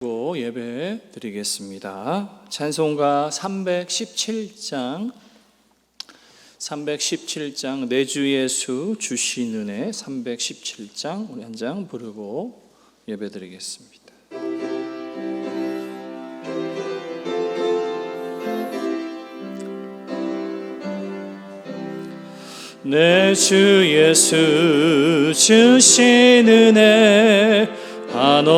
예배 드리겠습니다. 찬송가 317장 내 주 예수 주신 은혜 317장 우리 한 장 부르고 예배 드리겠습니다. 내 주 예수 주신 은혜 한없건만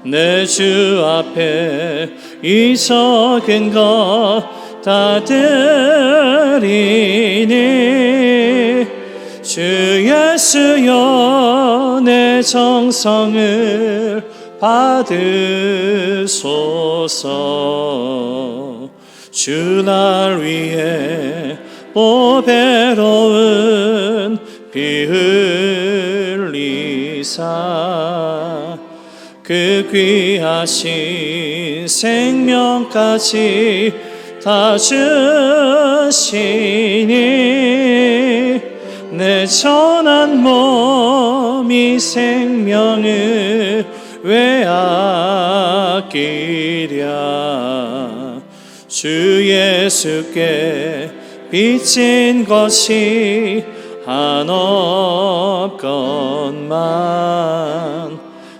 내 주 앞에 이 적은 것 다 드리니 주 예수여 내 정성을 받으소서. 주 날 위해 보배로운 피 흘리사 그 귀하신 생명까지 다 주시니 내 천한 몸이 생명을 왜 아끼랴. 주 예수께 빚진 것이 한없건만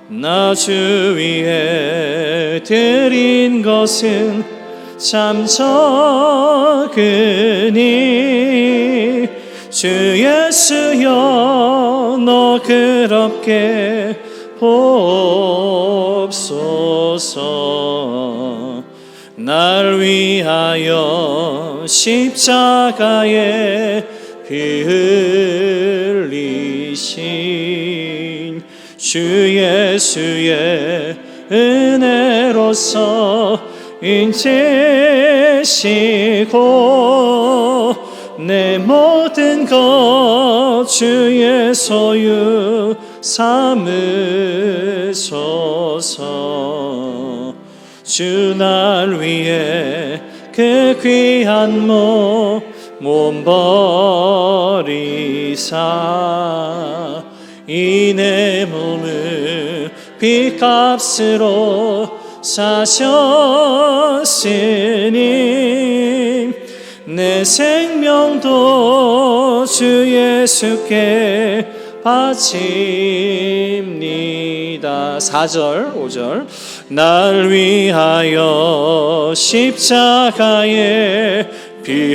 나 주 위에 드린 것은 참 적으니 주 예수여 너 그렇게 보옵소서. 날 위하여 십자가에 피 흘리신 주 예수의 은혜로서 인치시고 내 모든 것 주의 소유 삼으소서. 주 날 위해 그 귀한 몸 버리사 이 내 몸을 핏값으로 사셨으니 내 생명도 주 예수께 바칩니다. 4절 5절 날 위하여 십자가에 피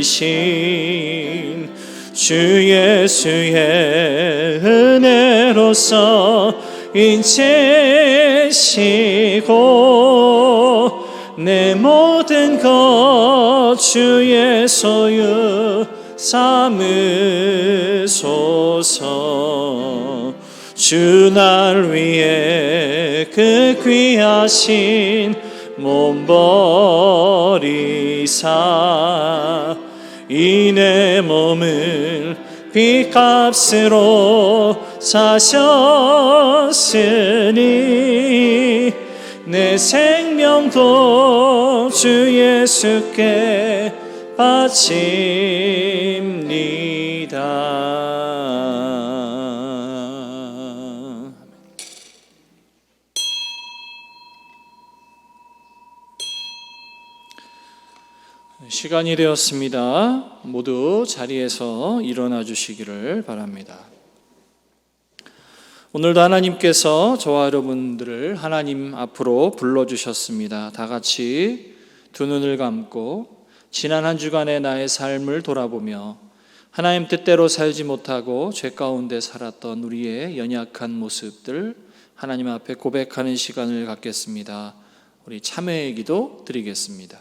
흘리신 주 예수의 은혜로서 인치시고 내 모든 것 주의 소유 삼으소서. 주 날 위해 그 귀하신 몸 버리사 이 내 몸을 핏값으로 사셨으니 내 생명도 주 예수께 바칩니다. 시간이 되었습니다. 모두 자리에서 일어나 주시기를 바랍니다. 오늘도 하나님께서 저와 여러분들을 하나님 앞으로 불러주셨습니다. 다 같이 두 눈을 감고 지난 한 주간의 나의 삶을 돌아보며 하나님 뜻대로 살지 못하고 죄 가운데 살았던 우리의 연약한 모습들 하나님 앞에 고백하는 시간을 갖겠습니다. 우리 참회의 기도 드리겠습니다.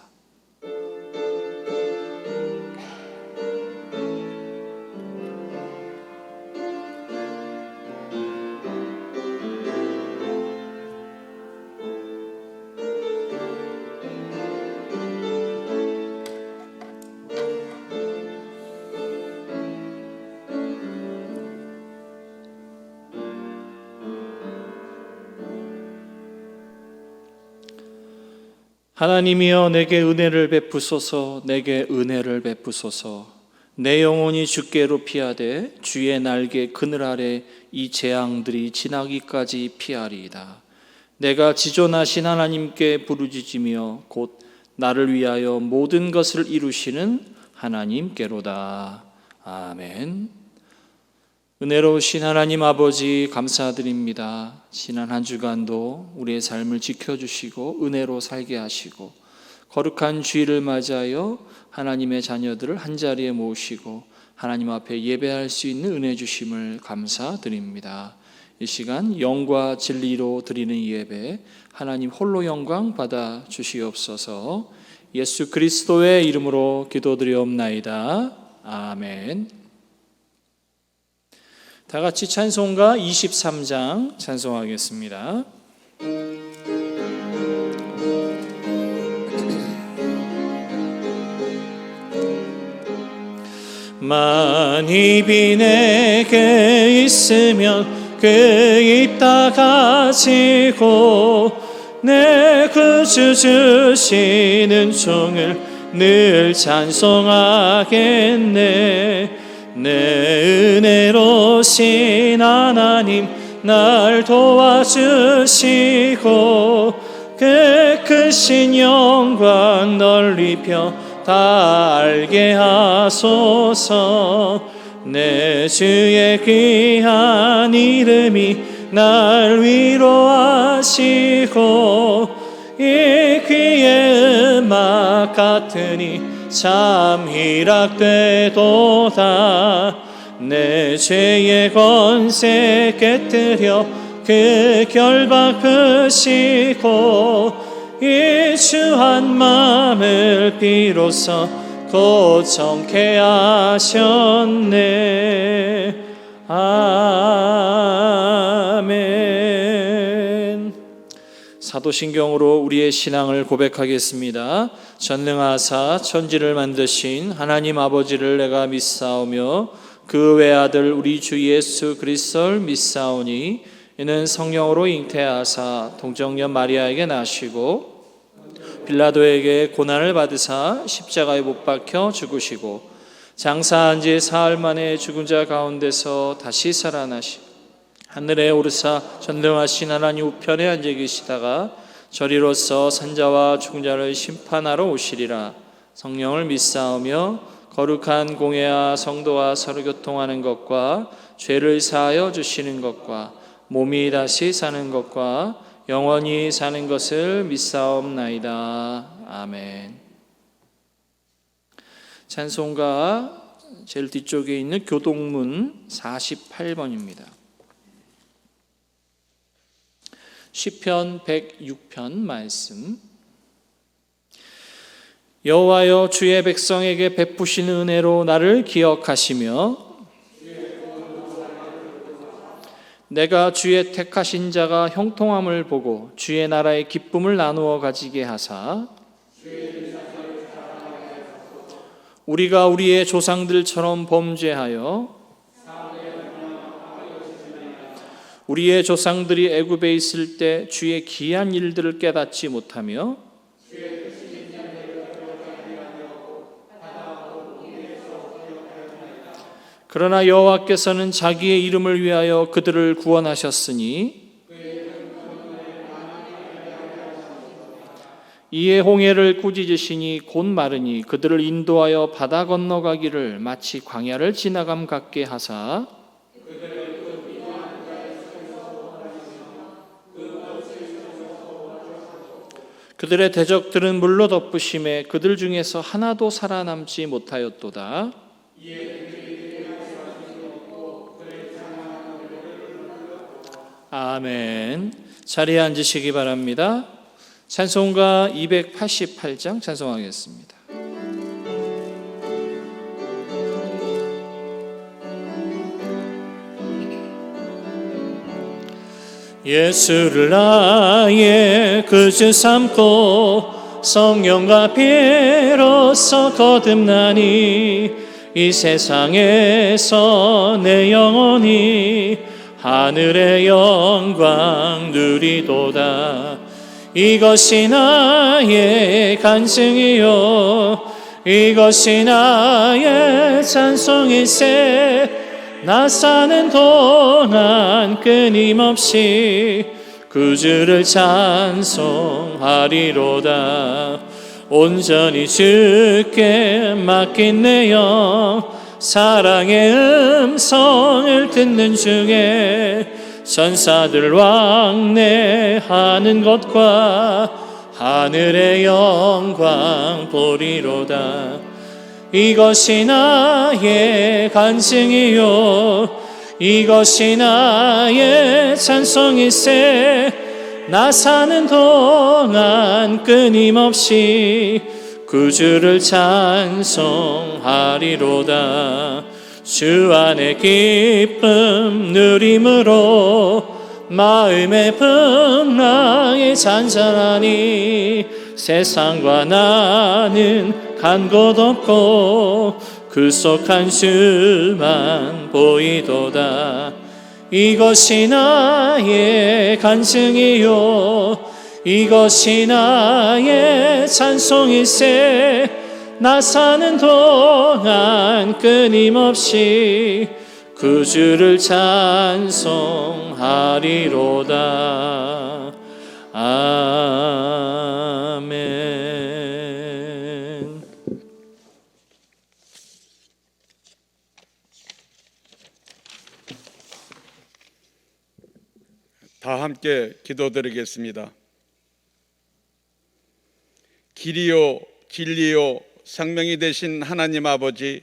하나님이여 내게 은혜를 베푸소서. 내게 은혜를 베푸소서. 내 영혼이 주께로 피하되 주의 날개 그늘 아래 이 재앙들이 지나기까지 피하리이다. 내가 지존하신 하나님께 부르짖으며 곧 나를 위하여 모든 것을 이루시는 하나님께로다. 아멘. 은혜로우신 하나님 아버지 감사드립니다. 지난 한 주간도 우리의 삶을 지켜주시고 은혜로 살게 하시고 거룩한 주일을 맞이하여 하나님의 자녀들을 한자리에 모으시고 하나님 앞에 예배할 수 있는 은혜 주심을 감사드립니다. 이 시간 영과 진리로 드리는 예배 하나님 홀로 영광 받아 주시옵소서. 예수 그리스도의 이름으로 기도드리옵나이다. 아멘. 다 같이 찬송가 23장 찬송하겠습니다. 만입이 내게 있으면 그 입 다 가지고 내 구주 주시는 종을 늘 찬송하겠네. 내 은혜로신 하나님 날 도와주시고 그 크신 영광 널리 펴 다 알게 하소서. 내 주의 귀한 이름이 날 위로하시고 이 귀의 음악 같으니 참 희락되도다. 내 죄의 권세 깨뜨려 그 결박 크시고 이 주한 마음을 비로소 고정케 하셨네. 아멘. 사도신경으로 우리의 신앙을 고백하겠습니다. 전능하사 천지를 만드신 하나님 아버지를 내가 믿사오며 그 외아들 우리 주 예수 그리스도를 믿사오니 이는 성령으로 잉태하사 동정녀 마리아에게 나시고 빌라도에게 고난을 받으사 십자가에 못 박혀 죽으시고 장사한 지 사흘 만에 죽은 자 가운데서 다시 살아나시 하늘에 오르사 전능하신 하나님 우편에 앉아 계시다가 저리로서 산자와 죽은 자를 심판하러 오시리라. 성령을 믿사오며 거룩한 공회와 성도와 서로 교통하는 것과 죄를 사하여 주시는 것과 몸이 다시 사는 것과 영원히 사는 것을 믿사옵나이다. 아멘. 찬송가 제일 뒤쪽에 있는 교동문 48번입니다. 시편 106편 말씀. 여호와여 주의 백성에게 베푸신 은혜로 나를 기억하시며 내가 주의 택하신 자가 형통함을 보고 주의 나라의 기쁨을 나누어 가지게 하사 우리가 우리의 조상들처럼 범죄하여 우리의 조상들이 애굽에 있을 때 주의 기이한 일들을 깨닫지 못하며 그러나 여호와께서는 자기의 이름을 위하여 그들을 구원하셨으니 이에 홍해를 꾸짖으시니 곧 마르니 그들을 인도하여 바다 건너가기를 마치 광야를 지나감 같게 하사 그들의 대적들은 물로 덮으심에 그들 중에서 하나도 살아남지 못하였도다. 아멘. 자리에 앉으시기 바랍니다. 찬송가 288장 찬송하겠습니다. 예수를 나의 구주 삼고 성령과 비로소 거듭나니 이 세상에서 내 영혼이 하늘의 영광 누리도다. 이것이 나의 간증이요 이것이 나의 찬송일세. 나 사는 동안 끊임없이 구주를 찬송하리로다. 온전히 주께 맡긴 내 영, 사랑의 음성을 듣는 중에 천사들 왕래하는 것과 하늘의 영광 보리로다. 이것이 나의 간증이요, 이것이 나의 찬송일세. 나 사는 동안 끊임없이 구주를 찬송하리로다. 주 안에 기쁨 누림으로 마음의 풍랑에 잔잔하니 세상과 나는 간 곳 없고 그 속 한 주만 보이도다. 이것이 나의 간증이요, 이것이 나의 찬송일세. 나 사는 동안 끊임없이 구주를 찬송하리로다. 아멘. 다 함께 기도드리겠습니다. 길이요 진리요 생명이 되신 하나님 아버지,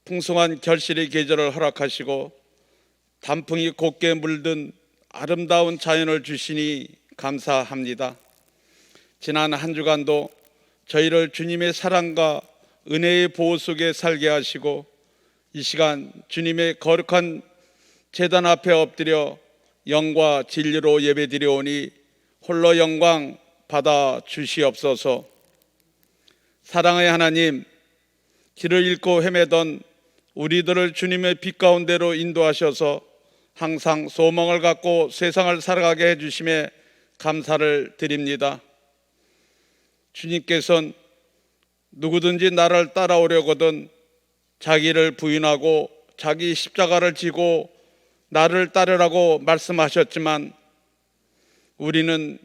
풍성한 결실의 계절을 허락하시고 단풍이 곱게 물든 아름다운 자연을 주시니 감사합니다. 지난 한 주간도 저희를 주님의 사랑과 은혜의 보호 속에 살게 하시고 이 시간 주님의 거룩한 제단 앞에 엎드려 영과 진리로 예배드려오니 홀로 영광 받아 주시옵소서. 사랑의 하나님, 길을 잃고 헤매던 우리들을 주님의 빛 가운데로 인도하셔서 항상 소망을 갖고 세상을 살아가게 해주심에 감사를 드립니다. 주님께서는 누구든지 나를 따라오려거든 자기를 부인하고 자기 십자가를 지고 나를 따르라고 말씀하셨지만 우리는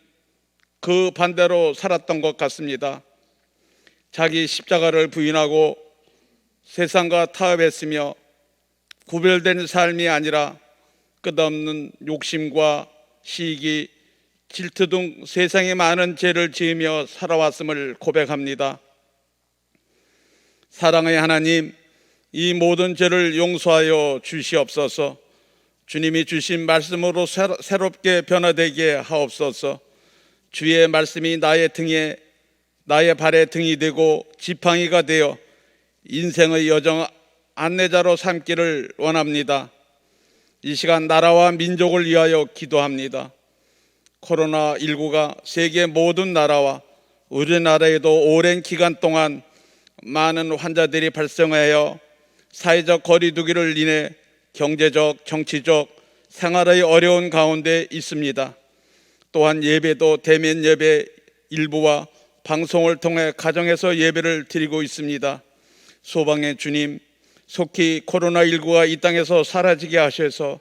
그 반대로 살았던 것 같습니다. 자기 십자가를 부인하고 세상과 타협했으며 구별된 삶이 아니라 끝없는 욕심과 시기, 질투 등 세상에 많은 죄를 지으며 살아왔음을 고백합니다. 사랑의 하나님, 이 모든 죄를 용서하여 주시옵소서. 주님이 주신 말씀으로 새롭게 변화되게 하옵소서. 주의 말씀이 나의 등에, 나의 발에 등이 되고 지팡이가 되어 인생의 여정 안내자로 삼기를 원합니다. 이 시간 나라와 민족을 위하여 기도합니다. 코로나19가 세계 모든 나라와 우리나라에도 오랜 기간 동안 많은 환자들이 발생하여 사회적 거리 두기를 인해 경제적, 정치적, 생활의 어려운 가운데 있습니다. 또한 예배도 대면 예배 일부와 방송을 통해 가정에서 예배를 드리고 있습니다. 소방의 주님, 속히 코로나19가 이 땅에서 사라지게 하셔서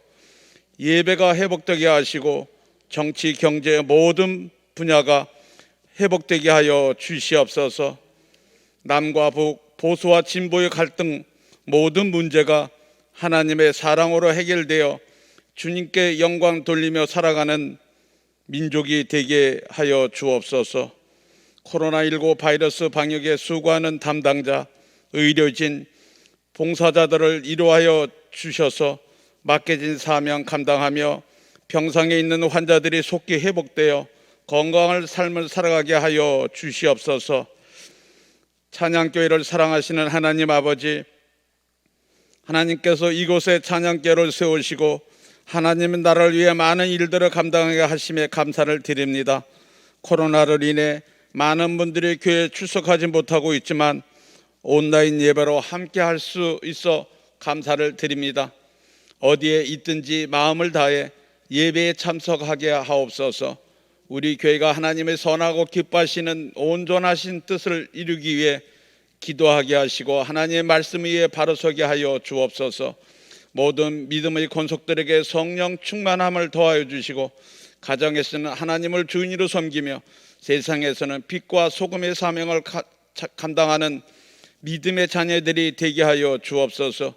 예배가 회복되게 하시고 정치, 경제 모든 분야가 회복되게 하여 주시옵소서. 남과 북, 보수와 진보의 갈등 모든 문제가 하나님의 사랑으로 해결되어 주님께 영광 돌리며 살아가는 민족이 되게 하여 주옵소서. 코로나19 바이러스 방역에 수고하는 담당자, 의료진, 봉사자들을 이루하여 주셔서 맡겨진 사명 감당하며 병상에 있는 환자들이 속히 회복되어 건강한 삶을 살아가게 하여 주시옵소서. 찬양교회를 사랑하시는 하나님 아버지, 하나님께서 이곳에 찬양교회를 세우시고 하나님은 나를 위해 많은 일들을 감당하게 하심에 감사를 드립니다. 코로나로 인해 많은 분들이 교회에 출석하지 못하고 있지만 온라인 예배로 함께 할 수 있어 감사를 드립니다. 어디에 있든지 마음을 다해 예배에 참석하게 하옵소서. 우리 교회가 하나님의 선하고 기뻐하시는 온전하신 뜻을 이루기 위해 기도하게 하시고 하나님의 말씀 위에 바로 서게 하여 주옵소서. 모든 믿음의 권속들에게 성령 충만함을 더하여 주시고 가정에서는 하나님을 주인으로 섬기며 세상에서는 빛과 소금의 사명을 감당하는 믿음의 자녀들이 되게 하여 주옵소서.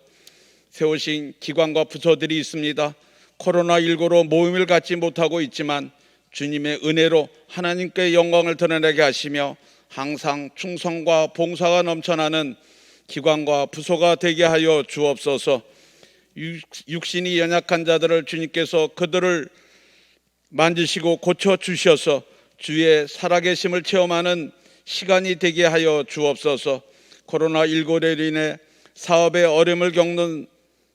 세우신 기관과 부서들이 있습니다. 코로나19로 모임을 갖지 못하고 있지만 주님의 은혜로 하나님께 영광을 드러내게 하시며 항상 충성과 봉사가 넘쳐나는 기관과 부서가 되게 하여 주옵소서. 육신이 연약한 자들을 주님께서 그들을 만지시고 고쳐 주셔서 주의 살아계심을 체험하는 시간이 되게 하여 주옵소서. 코로나19로 인해 사업에 어려움을 겪는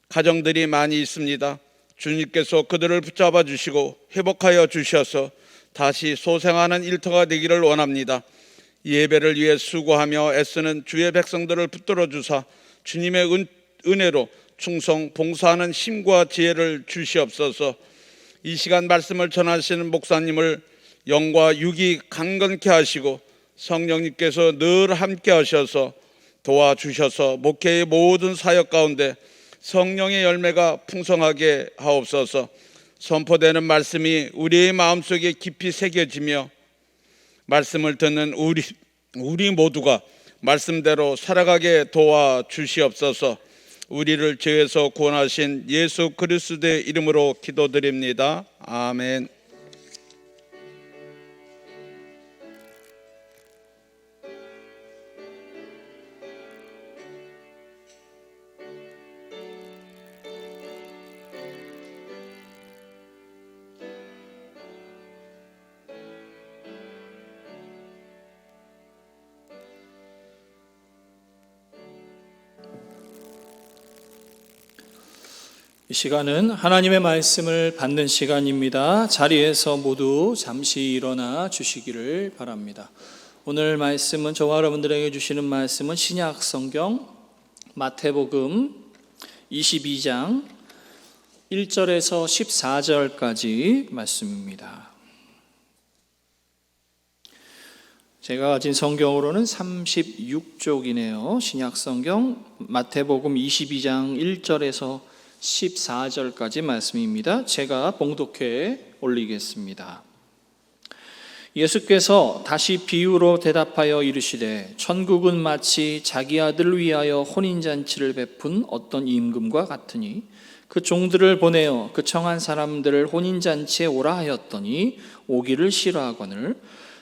가정들이 많이 있습니다. 주님께서 그들을 붙잡아 주시고 회복하여 주셔서 다시 소생하는 일터가 되기를 원합니다. 예배를 위해 수고하며 애쓰는 주의 백성들을 붙들어 주사 주님의 은혜로 충성 봉사하는 힘과 지혜를 주시옵소서. 이 시간 말씀을 전하시는 목사님을 영과 육이 강건케 하시고 성령님께서 늘 함께 하셔서 도와주셔서 목회의 모든 사역 가운데 성령의 열매가 풍성하게 하옵소서. 선포되는 말씀이 우리의 마음속에 깊이 새겨지며 말씀을 듣는 우리 모두가 말씀대로 살아가게 도와주시옵소서. 우리를 죄에서 구원하신 예수 그리스도의 이름으로 기도드립니다. 아멘. 이 시간은 하나님의 말씀을 받는 시간입니다. 자리에서 모두 잠시 일어나 주시기를 바랍니다. 오늘 말씀은 저와 여러분들에게 주시는 말씀은 신약 성경 마태복음 22장 1절에서 14절까지 말씀입니다. 제가 가진 성경으로는 36쪽이네요. 신약 성경 마태복음 22장 1절에서 14절까지 말씀입니다. 제가 봉독해 올리겠습니다. 예수께서 다시 비유로 대답하여 이르시되 천국은 마치 자기 아들을 위하여 혼인잔치를 베푼 어떤 임금과 같으니 그 종들을 보내어 그 청한 사람들을 혼인잔치에 오라 하였더니 오기를 싫어하거늘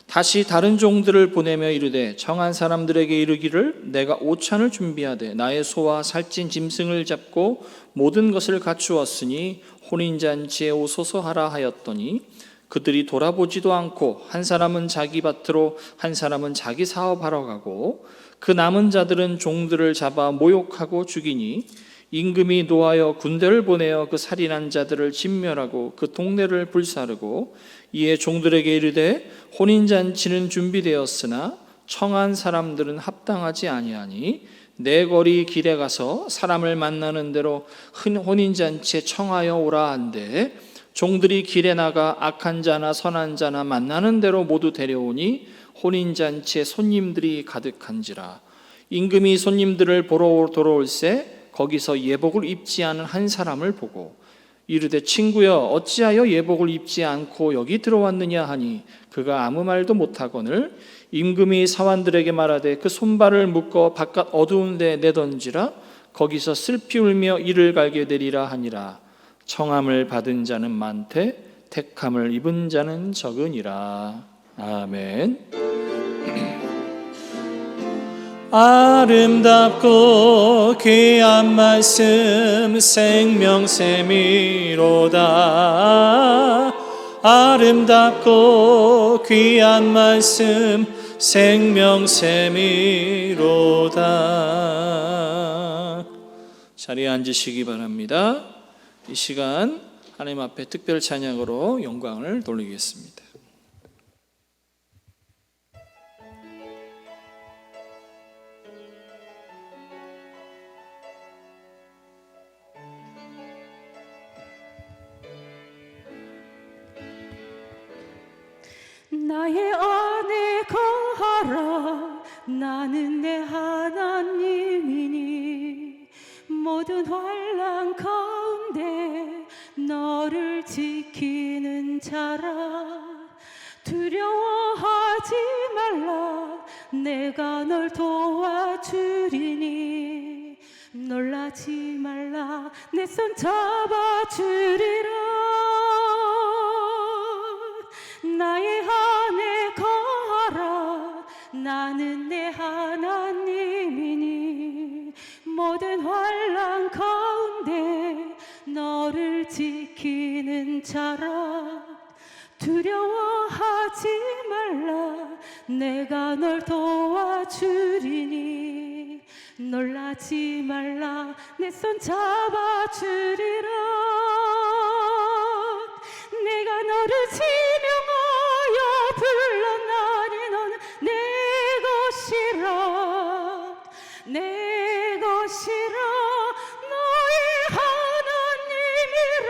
다시 다른 종들을 보내며 이르되 청한 사람들에게 이르기를 내가 오찬을 준비하되 나의 소와 살찐 짐승을 잡고 모든 것을 갖추었으니 혼인잔치에 오소서 하라 하였더니 그들이 돌아보지도 않고 한 사람은 자기 밭으로 한 사람은 자기 사업하러 가고 그 남은 자들은 종들을 잡아 모욕하고 죽이니 임금이 노하여 군대를 보내어 그 살인한 자들을 진멸하고 그 동네를 불사르고 이에 종들에게 이르되 혼인잔치는 준비되었으나 청한 사람들은 합당하지 아니하니 내 거리 길에 가서 사람을 만나는 대로 혼인잔치에 청하여 오라 한데 종들이 길에 나가 악한 자나 선한 자나 만나는 대로 모두 데려오니 혼인잔치에 손님들이 가득한지라. 임금이 손님들을 보러 돌아올새 거기서 예복을 입지 않은 한 사람을 보고 이르되 친구여 어찌하여 예복을 입지 않고 여기 들어왔느냐 하니 그가 아무 말도 못하거늘 임금이 사환들에게 말하되 그 손발을 묶어 바깥 어두운 데 내던지라. 거기서 슬피 울며 이를 갈게 되리라 하니라. 청함을 받은 자는 많되 택함을 입은 자는 적으니라. 아멘. 아름답고 귀한 말씀 생명샘이로다. 아름답고 귀한 말씀 생명샘이로다. 자리에 앉으시기 바랍니다. 이 시간 하나님 앞에 특별 찬양으로 영광을 돌리겠습니다. 나의 안에 거하라. 나는 내 하나님 모든 환난 가운데 너를 지키는 자라. 두려워하지 말라. 내가 널 도와주리니. 놀라지 말라. 내 손 잡아주리라. 나의 안에 거하라. 나는 내 하나님이니. 모든 환난 가운데 너를 지키는 자라. 두려워하지 말라. 내가 널 도와주리니. 놀라지 말라. 내 손 잡아주리라. 내가 너를 지명하여 불렀나니 너는 내 것이라. 내 것이라. 너의 하나님이라.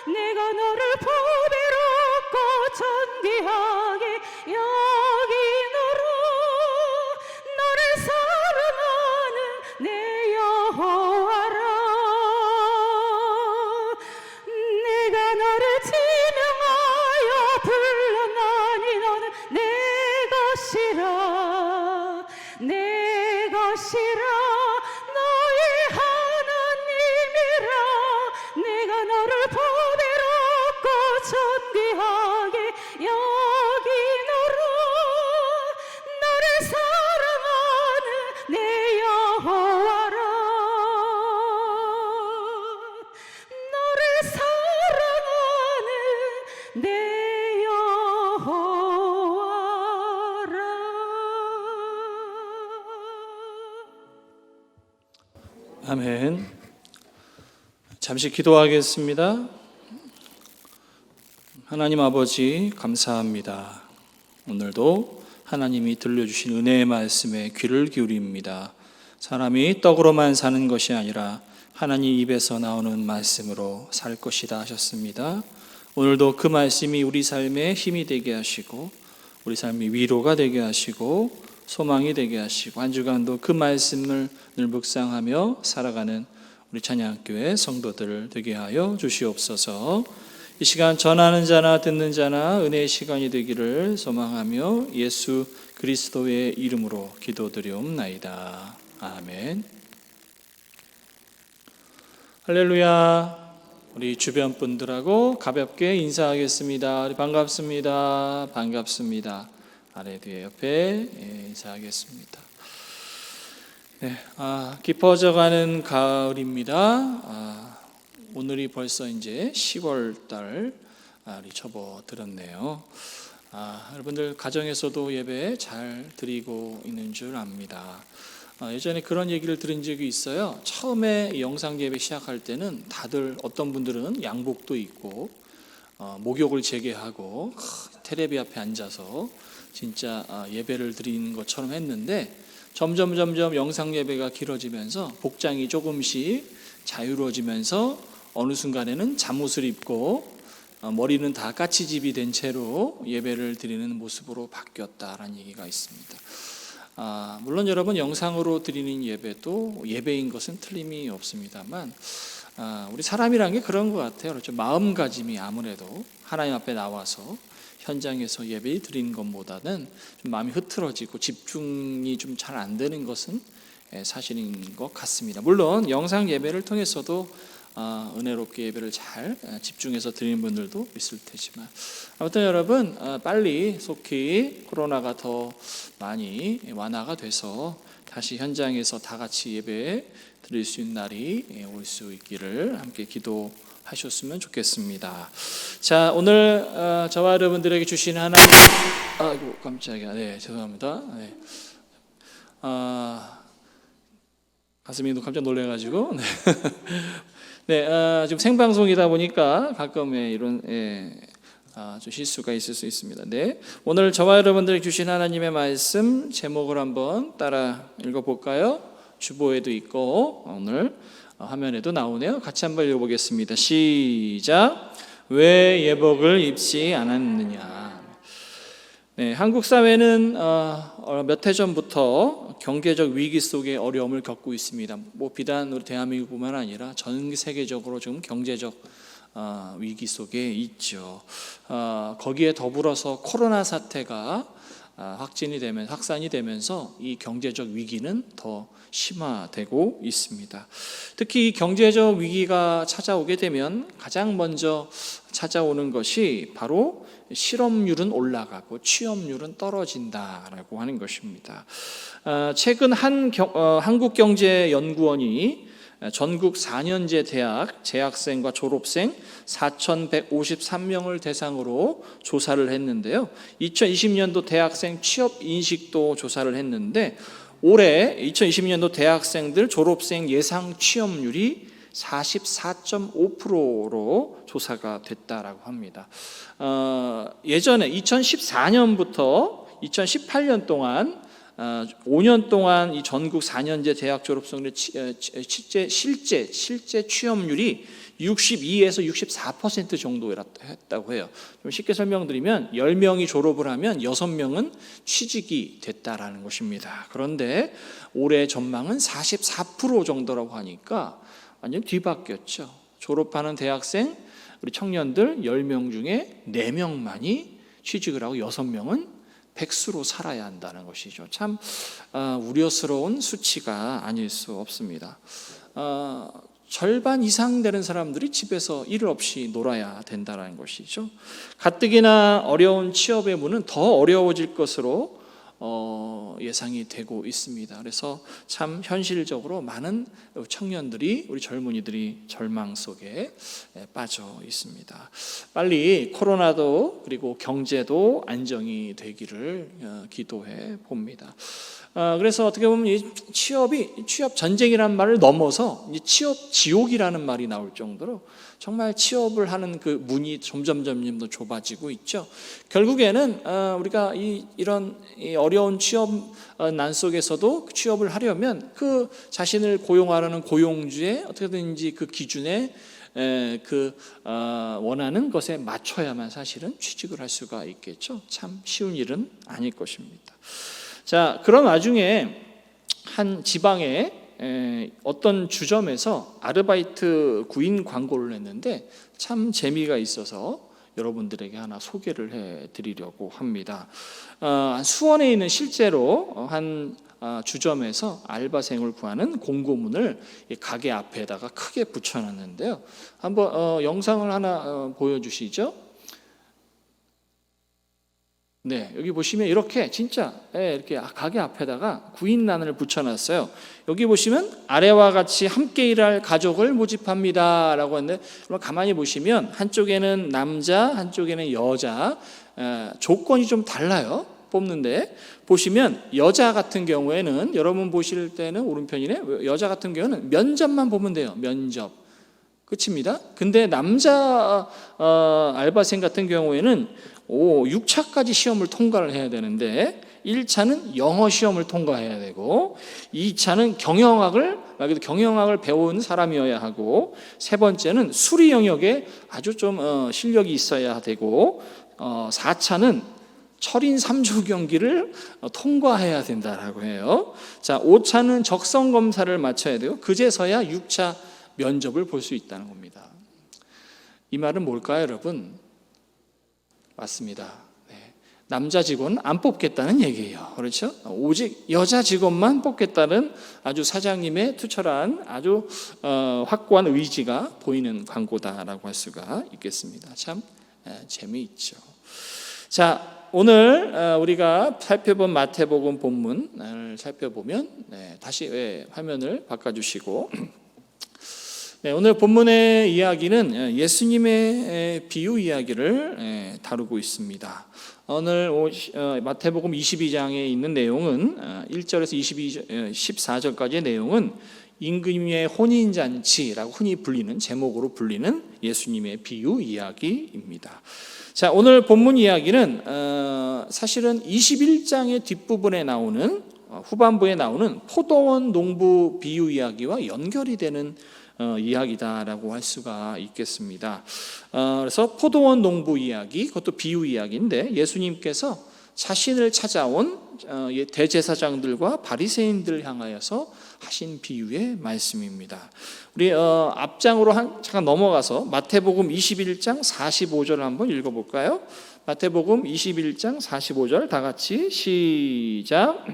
내가 너를 보배롭고 존귀하게 여기노라. 너를 사랑하는 내 여호와라. 내가 너를 지명하여 불렀나니 너는 내 것이라. 내 것이라. 너의 하나님이라. 내가 너를 보배롭고 존귀하게 여기노라. 너를 사랑하는 내 여호와라. 너를 사랑하는 내 여호와라. 아멘. 잠시 기도하겠습니다. 하나님 아버지 감사합니다. 오늘도 하나님이 들려주신 은혜의 말씀에 귀를 기울입니다. 사람이 떡으로만 사는 것이 아니라 하나님 입에서 나오는 말씀으로 살 것이다 하셨습니다. 오늘도 그 말씀이 우리 삶에 힘이 되게 하시고 우리 삶이 위로가 되게 하시고 소망이 되게 하시고 한 주간도 그 말씀을 늘 묵상하며 살아가는 우리 찬양교회 성도들 되게 하여 주시옵소서. 이 시간 전하는 자나 듣는 자나 은혜의 시간이 되기를 소망하며 예수 그리스도의 이름으로 기도드리옵나이다. 아멘. 할렐루야. 우리 주변 분들하고 가볍게 인사하겠습니다. 반갑습니다. 반갑습니다. 아래 뒤에 옆에 인사하겠습니다. 네, 깊어져가는 가을입니다. 오늘이 벌써 이제 10월 달이 접어들었네요. 여러분들 가정에서도 예배 잘 드리고 있는 줄 압니다. 예전에 그런 얘기를 들은 적이 있어요. 처음에 영상 예배 시작할 때는 다들 어떤 분들은 양복도 입고 목욕을 재개하고 테레비 앞에 앉아서 진짜 예배를 드리는 것처럼 했는데 점점 영상 예배가 길어지면서 복장이 조금씩 자유로워지면서 어느 순간에는 잠옷을 입고 머리는 다 까치집이 된 채로 예배를 드리는 모습으로 바뀌었다라는 얘기가 있습니다. 물론 여러분 영상으로 드리는 예배도 예배인 것은 틀림이 없습니다만 우리 사람이란 게 그런 것 같아요. 그렇죠? 마음가짐이 아무래도 하나님 앞에 나와서 현장에서 예배 드리는 것보다는 좀 마음이 흐트러지고 집중이 좀 잘 안 되는 것은 사실인 것 같습니다. 물론 영상 예배를 통해서도 은혜롭게 예배를 잘 집중해서 드리는 분들도 있을 테지만 아무튼 여러분 빨리 속히 코로나가 더 많이 완화가 돼서 다시 현장에서 다 같이 예배 드릴 수 있는 날이 올 수 있기를 함께 기도하셨으면 좋겠습니다. 자, 오늘 저와 여러분들에게 주신 하나님 아이고 깜짝이야. 네, 죄송합니다. 네. 가슴이 깜짝 놀래가지고 네. 네, 지금 생방송이다 보니까 가끔 이런 좀 실수가 있을 수 있습니다. 네, 오늘 저와 여러분들에게 주신 하나님의 말씀 제목을 한번 따라 읽어볼까요? 주보에도 있고 오늘 화면에도 나오네요. 같이 한번 읽어보겠습니다. 시작. 왜 예복을 입지 않았느냐? 네, 한국 사회는 몇 해 전부터 경제적 위기 속에 어려움을 겪고 있습니다. 뭐 비단 우리 대한민국뿐만 아니라 전 세계적으로 지금 경제적 위기 속에 있죠. 거기에 더불어서 코로나 사태가 확산이 되면서 이 경제적 위기는 더 심화되고 있습니다. 특히 이 경제적 위기가 찾아오게 되면 가장 먼저 찾아오는 것이 바로 실업률은 올라가고 취업률은 떨어진다라고 하는 것입니다. 최근 한국경제연구원이 전국 4년제 대학 재학생과 졸업생 4,153명을 대상으로 조사를 했는데요. 2020년도 대학생 취업 인식도 조사를 했는데 올해 2020년도 대학생들 졸업생 예상 취업률이 44.5%로 조사가 됐다라고 합니다. 예전에 2014년부터 2018년 동안 5년 동안 이 전국 4년제 대학 졸업생들의 실제 취업률이 62에서 64% 정도였다고 해요. 좀 쉽게 설명드리면 10명이 졸업을 하면 6명은 취직이 됐다라는 것입니다. 그런데 올해 전망은 44% 정도라고 하니까 완전 뒤바뀌었죠. 졸업하는 대학생, 우리 청년들 10명 중에 4명만이 취직을 하고 6명은 백수로 살아야 한다는 것이죠. 참 우려스러운 수치가 아닐 수 없습니다. 절반 이상 되는 사람들이 집에서 일 없이 놀아야 된다는 것이죠. 가뜩이나 어려운 취업의 문은 더 어려워질 것으로 예상이 되고 있습니다. 그래서 참 현실적으로 많은 청년들이, 우리 젊은이들이 절망 속에 빠져 있습니다. 빨리 코로나도 그리고 경제도 안정이 되기를 기도해 봅니다. 그래서 어떻게 보면 이 취업 전쟁이라는 말을 넘어서 취업 지옥이라는 말이 나올 정도로 정말 취업을 하는 그 문이 점점 더 좁아지고 있죠. 결국에는 우리가 이런 어려운 취업 난 속에서도 취업을 하려면 그 자신을 고용하려는 고용주의 어떻게든지 그 기준에 원하는 것에 맞춰야만 사실은 취직을 할 수가 있겠죠. 참 쉬운 일은 아닐 것입니다. 자, 그런 와중에 한 지방에 어떤 주점에서 아르바이트 구인 광고를 냈는데 참 재미가 있어서 여러분들에게 하나 소개를 해드리려고 합니다. 수원에 있는 실제로 한 주점에서 알바생을 구하는 공고문을 가게 앞에다가 크게 붙여놨는데요. 한번 영상을 하나 보여주시죠. 네, 여기 보시면 이렇게 진짜 이렇게 가게 앞에다가 구인란을 붙여놨어요. 여기 보시면 아래와 같이 함께 일할 가족을 모집합니다라고 했는데 가만히 보시면 한쪽에는 남자, 한쪽에는 여자, 조건이 좀 달라요. 뽑는데 보시면 여자 같은 경우에는 여러분 보실 때는 오른편이네. 여자 같은 경우는 면접만 보면 돼요. 면접 끝입니다. 근데 남자 알바생 같은 경우에는 6차까지 시험을 통과를 해야 되는데 1차는 영어 시험을 통과해야 되고 2차는 경영학을 배운 사람이어야 하고 세 번째는 수리 영역에 아주 좀 실력이 있어야 되고 4차는 철인 3조 경기를 통과해야 된다라고 해요. 자, 5차는 적성 검사를 마쳐야 되고 그제서야 6차 면접을 볼 수 있다는 겁니다. 이 말은 뭘까요, 여러분? 맞습니다. 네. 남자 직원 안 뽑겠다는 얘기예요. 그렇죠? 오직 여자 직원만 뽑겠다는 아주 사장님의 투철한 아주 확고한 의지가 보이는 광고다라고 할 수가 있겠습니다. 참 재미있죠. 자, 오늘 우리가 살펴본 마태복음 본문을 살펴보면 다시 화면을 바꿔주시고 네, 오늘 본문의 이야기는 예수님의 비유 이야기를 다루고 있습니다. 오늘 마태복음 22장에 있는 내용은 1절에서 14절까지의 내용은 임금의 혼인잔치라고 흔히 불리는 제목으로 불리는 예수님의 비유 이야기입니다. 자, 오늘 본문 이야기는 사실은 21장의 뒷부분에 나오는 후반부에 나오는 포도원 농부 비유 이야기와 연결이 되는 이야기다라고 할 수가 있겠습니다. 그래서 포도원 농부 이야기, 그것도 비유 이야기인데 예수님께서 자신을 찾아온 대제사장들과 바리새인들 향하여서 하신 비유의 말씀입니다. 우리 앞장으로 잠깐 넘어가서 마태복음 21장 45절을 한번 읽어볼까요? 마태복음 21장 45절 다 같이 시작.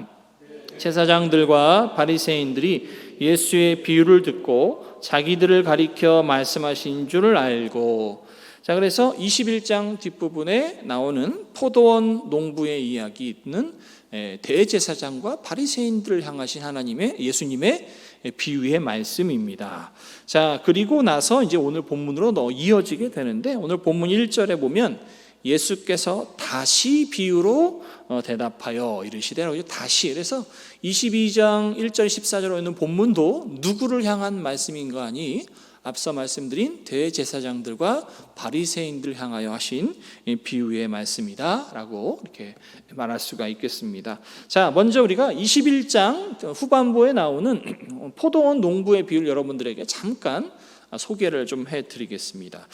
제사장들과 바리새인들이 예수의 비유를 듣고 자기들을 가리켜 말씀하신 줄을 알고, 자, 그래서 21장 뒷부분에 나오는 포도원 농부의 이야기 있는 대제사장과 바리새인들을 향하신 예수님의 비유의 말씀입니다. 자, 그리고 나서 이제 오늘 본문으로 이어지게 되는데, 오늘 본문 1절에 보면 예수께서 다시 비유로 대답하여 이르시되, 다시, 그래서 22장 1절 14절에 있는 본문도 누구를 향한 말씀인가 하니 앞서 말씀드린 대제사장들과 바리새인들 향하여 하신 비유의 말씀이다 라고 이렇게 말할 수가 있겠습니다. 자, 먼저 우리가 21장 후반부에 나오는 포도원 농부의 비유를 여러분들에게 잠깐 소개를 좀 해드리겠습니다.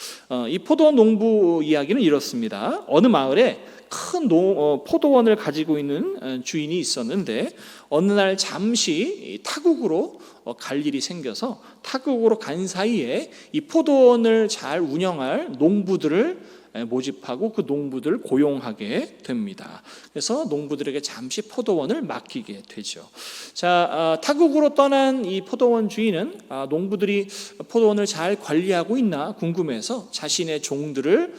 이 포도원 농부 이야기는 이렇습니다. 어느 마을에 큰 포도원을 가지고 있는 주인이 있었는데, 어느 날 잠시 타국으로 갈 일이 생겨서 타국으로 간 사이에 이 포도원을 잘 운영할 농부들을 모집하고 그 농부들을 고용하게 됩니다. 그래서 농부들에게 잠시 포도원을 맡기게 되죠. 자, 타국으로 떠난 이 포도원 주인은 농부들이 포도원을 잘 관리하고 있나 궁금해서 자신의 종들을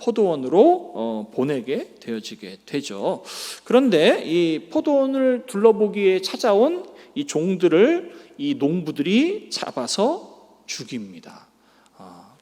포도원으로 보내게 되어지게 되죠. 그런데 이 포도원을 둘러보기에 찾아온 이 종들을 이 농부들이 잡아서 죽입니다.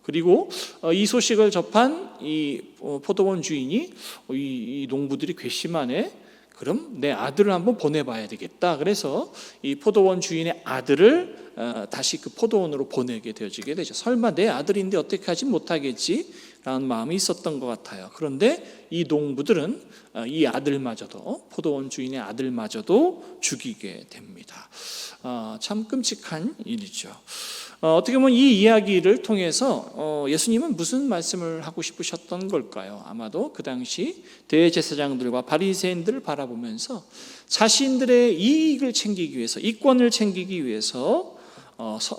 그리고 이 소식을 접한 이 포도원 주인이 이 농부들이 괘씸하네, 그럼 내 아들을 한번 보내봐야 되겠다. 그래서 이 포도원 주인의 아들을 다시 그 포도원으로 보내게 되어지게 되죠. 설마 내 아들인데 어떻게 하지 못하겠지? 라는 마음이 있었던 것 같아요. 그런데 이 농부들은 이 아들마저도, 포도원 주인의 아들마저도 죽이게 됩니다. 참 끔찍한 일이죠. 어떻게 보면 이 이야기를 통해서 예수님은 무슨 말씀을 하고 싶으셨던 걸까요? 아마도 그 당시 대제사장들과 바리새인들을 바라보면서 자신들의 이익을 챙기기 위해서, 이권을 챙기기 위해서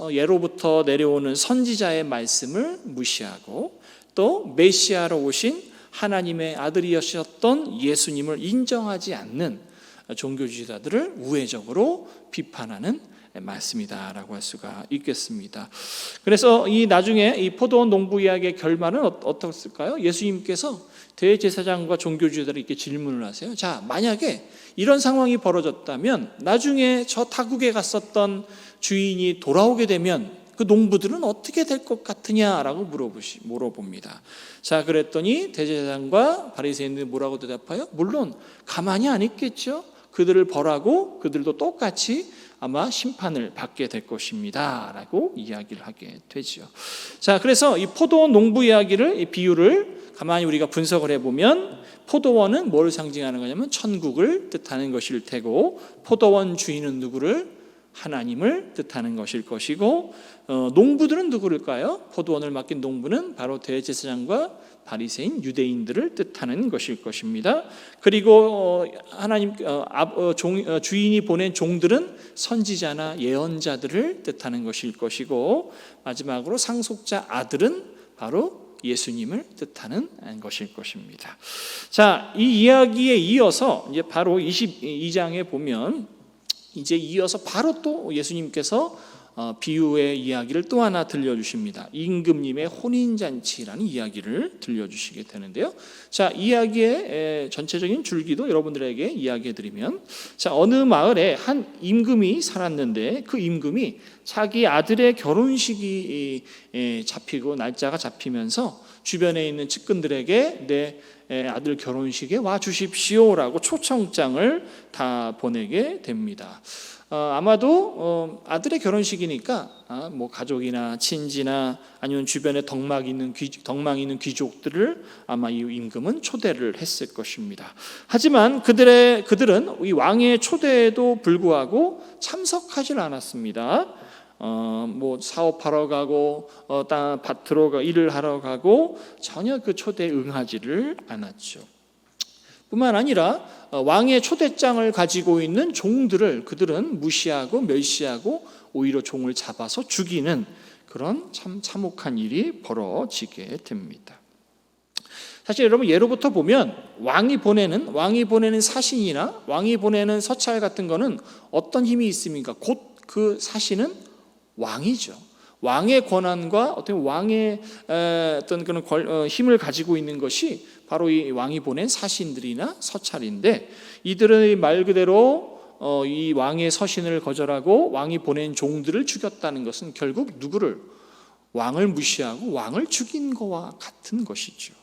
예로부터 내려오는 선지자의 말씀을 무시하고, 또 메시아로 오신 하나님의 아들이셨던 예수님을 인정하지 않는 종교주의자들을 우회적으로 비판하는 말씀이다라고 할 수가 있겠습니다. 그래서 이 나중에 이 포도원 농부 이야기의 결말은 어떻을까요? 예수님께서 대제사장과 종교주의자들이 이렇게 질문을 하세요. 자, 만약에 이런 상황이 벌어졌다면 나중에 저 타국에 갔었던 주인이 돌아오게 되면 그 농부들은 어떻게 될 것 같으냐라고 물어봅니다. 자, 그랬더니 대제사장과 바리새인들이 뭐라고 대답해요? 물론 가만히 안 있겠죠. 그들을 벌하고 그들도 똑같이 아마 심판을 받게 될 것입니다 라고 이야기를 하게 되죠. 자, 그래서 이 포도원 농부 이야기를, 이 비유를 가만히 우리가 분석을 해보면 포도원은 뭘 상징하는 거냐면 천국을 뜻하는 것일 테고, 포도원 주인은 누구를? 하나님을 뜻하는 것일 것이고, 농부들은 누구일까요? 포도원을 맡긴 농부는 바로 대제사장과 바리새인 유대인들을 뜻하는 것일 것입니다. 그리고 하나님 주인이 보낸 종들은 선지자나 예언자들을 뜻하는 것일 것이고, 마지막으로 상속자 아들은 바로 예수님을 뜻하는 것일 것입니다. 자, 이 이야기에 이어서 이제 바로 22장에 보면 이제 이어서 바로 또 예수님께서 비유의 이야기를 또 하나 들려주십니다. 임금님의 혼인잔치라는 이야기를 들려주시게 되는데요. 자, 이야기의 전체적인 줄기도 여러분들에게 이야기해드리면, 자, 어느 마을에 한 임금이 살았는데 그 임금이 자기 아들의 결혼식이 잡히고 날짜가 잡히면서 주변에 있는 측근들에게 내 아들 결혼식에 와 주십시오라고 초청장을 다 보내게 됩니다. 아마도 아들의 결혼식이니까 뭐 가족이나 친지나 아니면 주변에 덕망 있는 귀족들을 아마 이 임금은 초대를 했을 것입니다. 하지만 그들은 이 왕의 초대에도 불구하고 참석하지 않았습니다. 뭐 사업하러 가고 땅 밭으로 일을 하러 가고 전혀 그 초대에 응하지를 않았죠. 뿐만 아니라 왕의 초대장을 가지고 있는 종들을 그들은 무시하고 멸시하고 오히려 종을 잡아서 죽이는 그런 참 참혹한 일이 벌어지게 됩니다. 사실 여러분, 예로부터 보면 왕이 보내는 사신이나 왕이 보내는 서찰 같은 거는 어떤 힘이 있습니까? 곧 그 사신은 왕이죠. 왕의 권한과 어떤 왕의 어떤 그런 힘을 가지고 있는 것이 바로 이 왕이 보낸 사신들이나 서찰인데, 이들의 말 그대로 이 왕의 서신을 거절하고 왕이 보낸 종들을 죽였다는 것은 결국 누구를? 왕을 무시하고 왕을 죽인 것과 같은 것이죠.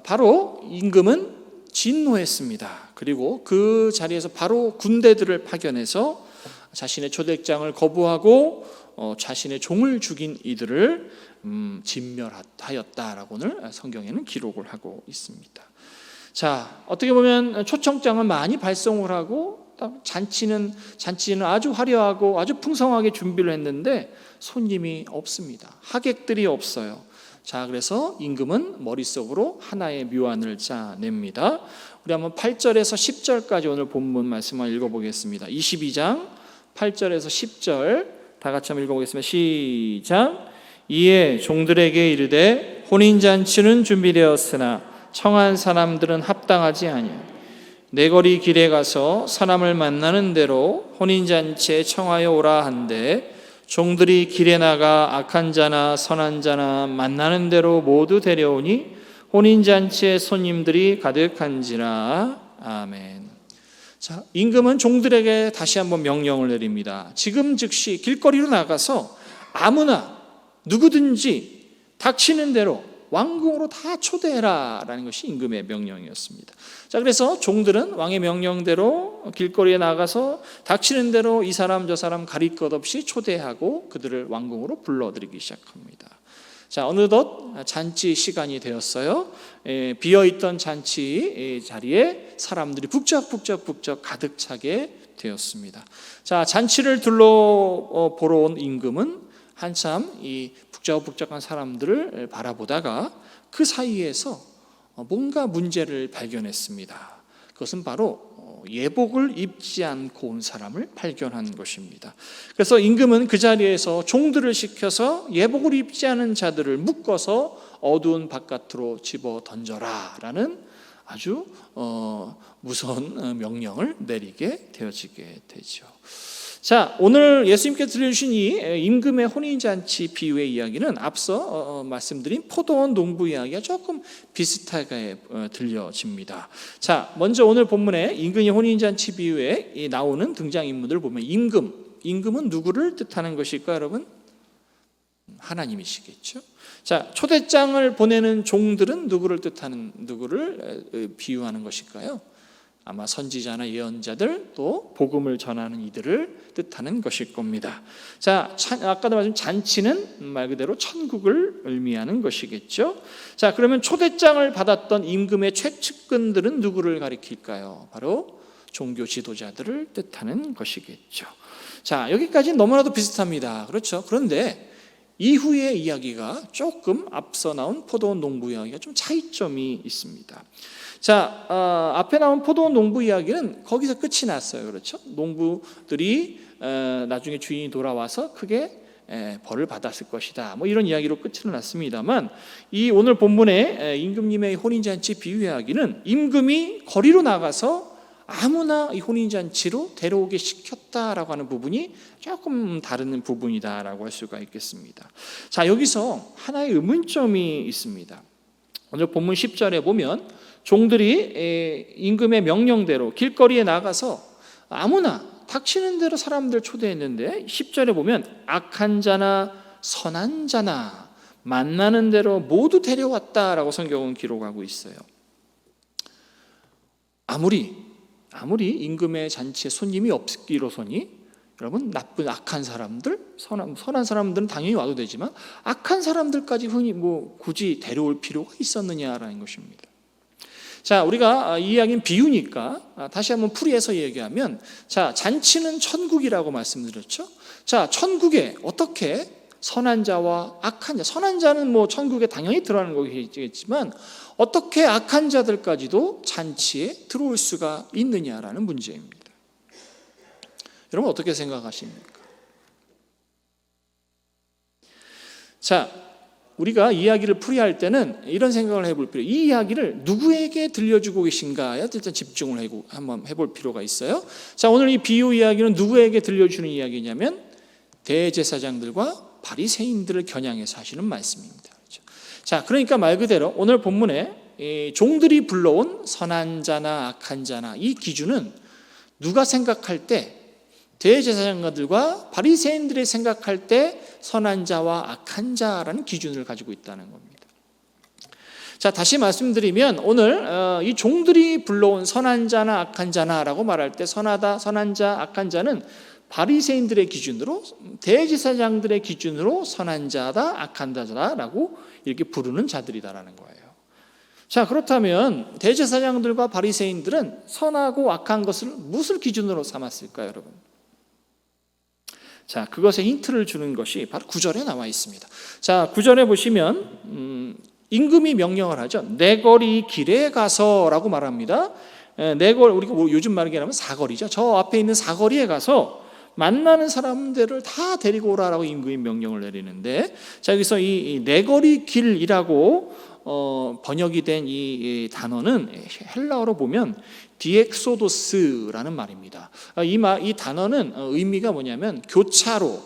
바로 임금은 진노했습니다. 그리고 그 자리에서 바로 군대들을 파견해서 자신의 초대장을 거부하고 자신의 종을 죽인 이들을 진멸하였다라고 오늘 성경에는 기록을 하고 있습니다. 자, 어떻게 보면 초청장을 많이 발송을 하고 잔치는 아주 화려하고 아주 풍성하게 준비를 했는데 손님이 없습니다. 하객들이 없어요. 자, 그래서 임금은 머릿속으로 하나의 묘안을 짜냅니다. 우리 한번 8절에서 10절까지 오늘 본문 말씀을 읽어보겠습니다. 22장 8절에서 10절 다 같이 한번 읽어보겠습니다. 시작. 이에 종들에게 이르되 혼인잔치는 준비되었으나 청한 사람들은 합당하지 아니하니 내 거리 길에 가서 사람을 만나는 대로 혼인잔치에 청하여 오라 한데 종들이 길에 나가 악한 자나 선한 자나 만나는 대로 모두 데려오니 혼인잔치에 손님들이 가득한지라. 아멘. 자, 임금은 종들에게 다시 한번 명령을 내립니다. 지금 즉시 길거리로 나가서 아무나 누구든지 닥치는 대로 왕궁으로 다 초대해라 라는 것이 임금의 명령이었습니다. 자, 그래서 종들은 왕의 명령대로 길거리에 나가서 닥치는 대로 이 사람 저 사람 가릴 것 없이 초대하고 그들을 왕궁으로 불러들이기 시작합니다. 자, 어느덧 잔치 시간이 되었어요. 비어있던 잔치 자리에 사람들이 북적북적 가득 차게 되었습니다. 자, 잔치를 보러 온 임금은 한참 이 북적북적한 사람들을 바라보다가 그 사이에서 뭔가 문제를 발견했습니다. 그것은 바로 예복을 입지 않고 온 사람을 발견한 것입니다. 그래서 임금은 그 자리에서 종들을 시켜서 예복을 입지 않은 자들을 묶어서 어두운 바깥으로 집어 던져라 라는 아주 무서운 명령을 내리게 되어지게 되죠. 자, 오늘 예수님께서 들려주신 이 임금의 혼인잔치 비유의 이야기는 앞서 말씀드린 포도원 농부 이야기가 조금 비슷하게 들려집니다. 자, 먼저 오늘 본문에 임금의 혼인잔치 비유에 나오는 등장인물들을 보면 임금은 누구를 뜻하는 것일까요, 여러분? 하나님이시겠죠. 자, 초대장을 보내는 종들은 누구를 비유하는 것일까요? 아마 선지자나 예언자들 또 복음을 전하는 이들을 뜻하는 것일 겁니다. 자, 아까도 말씀 잔치는 말 그대로 천국을 의미하는 것이겠죠. 자, 그러면 초대장을 받았던 임금의 최측근들은 누구를 가리킬까요? 바로 종교 지도자들을 뜻하는 것이겠죠. 자, 여기까지 너무나도 비슷합니다. 그렇죠. 그런데 이후의 이야기가 조금 앞서 나온 포도원 농부 이야기가 좀 차이점이 있습니다. 자, 앞에 나온 포도원 농부 이야기는 거기서 끝이 났어요. 그렇죠? 농부들이 나중에 주인이 돌아와서 크게 벌을 받았을 것이다. 뭐 이런 이야기로 끝을 났습니다만, 이 오늘 본문의 임금님의 혼인잔치 비유 이야기는 임금이 거리로 나가서 아무나 이 혼인잔치로 데려오게 시켰다라고 하는 부분이 조금 다른 부분이다라고 할 수가 있겠습니다. 자, 여기서 하나의 의문점이 있습니다. 오늘 본문 10절에 보면 종들이 임금의 명령대로 길거리에 나가서 아무나 닥치는 대로 사람들 초대했는데 10절에 보면 악한 자나 선한 자나 만나는 대로 모두 데려왔다라고 성경은 기록하고 있어요. 아무리 임금의 잔치에 손님이 없기로서니 여러분, 악한 사람들, 선한 사람들은 당연히 와도 되지만 악한 사람들까지 굳이 데려올 필요가 있었느냐라는 것입니다. 자, 우리가 이 이야기는 비유니까 다시 한번 풀이해서 얘기하면, 자, 잔치는 천국이라고 말씀드렸죠. 자, 천국에 어떻게 선한 자와 악한 자. 선한 자는 뭐 천국에 당연히 들어가는 거겠지만 어떻게 악한 자들까지도 잔치에 들어올 수가 있느냐라는 문제입니다. 여러분 어떻게 생각하십니까? 자, 우리가 이야기를 풀이할 때는 이런 생각을 해볼 필요. 이 이야기를 누구에게 들려주고 계신가에 일단 집중을 한번 해볼 필요가 있어요. 자, 오늘 이 비유 이야기는 누구에게 들려주는 이야기냐면 대제사장들과 바리새인들을 겨냥해서 하시는 말씀입니다. 그렇죠? 자, 그러니까 말 그대로 오늘 본문에 종들이 불러온 선한 자나 악한 자나 이 기준은 누가 생각할 때 대제사장들과 바리새인들이 생각할 때 선한 자와 악한 자라는 기준을 가지고 있다는 겁니다. 자, 다시 말씀드리면 오늘 이 종들이 불러온 선한 자나 악한 자나라고 말할 때 선하다, 선한 자, 악한 자는 바리새인들의 기준으로 대제사장들의 기준으로 선한 자다, 악한 자다라고 이렇게 부르는 자들이다라는 거예요. 자, 그렇다면 대제사장들과 바리새인들은 선하고 악한 것을 무엇을 기준으로 삼았을까요, 여러분? 자, 그것에 힌트를 주는 것이 바로 9절에 나와 있습니다. 자, 9절에 보시면 임금이 명령을 하죠. 내 거리 길에 가서라고 말합니다. 내 거리, 우리가 뭐 요즘 말하게 하면 사거리죠. 저 앞에 있는 사거리에 가서 만나는 사람들을 다 데리고 오라라고 임금이 명령을 내리는데, 자, 여기서 이 내 거리 길이라고 번역이 된 이 단어는 헬라어로 보면 디엑소도스라는 말입니다. 이 단어는 의미가 뭐냐면 교차로,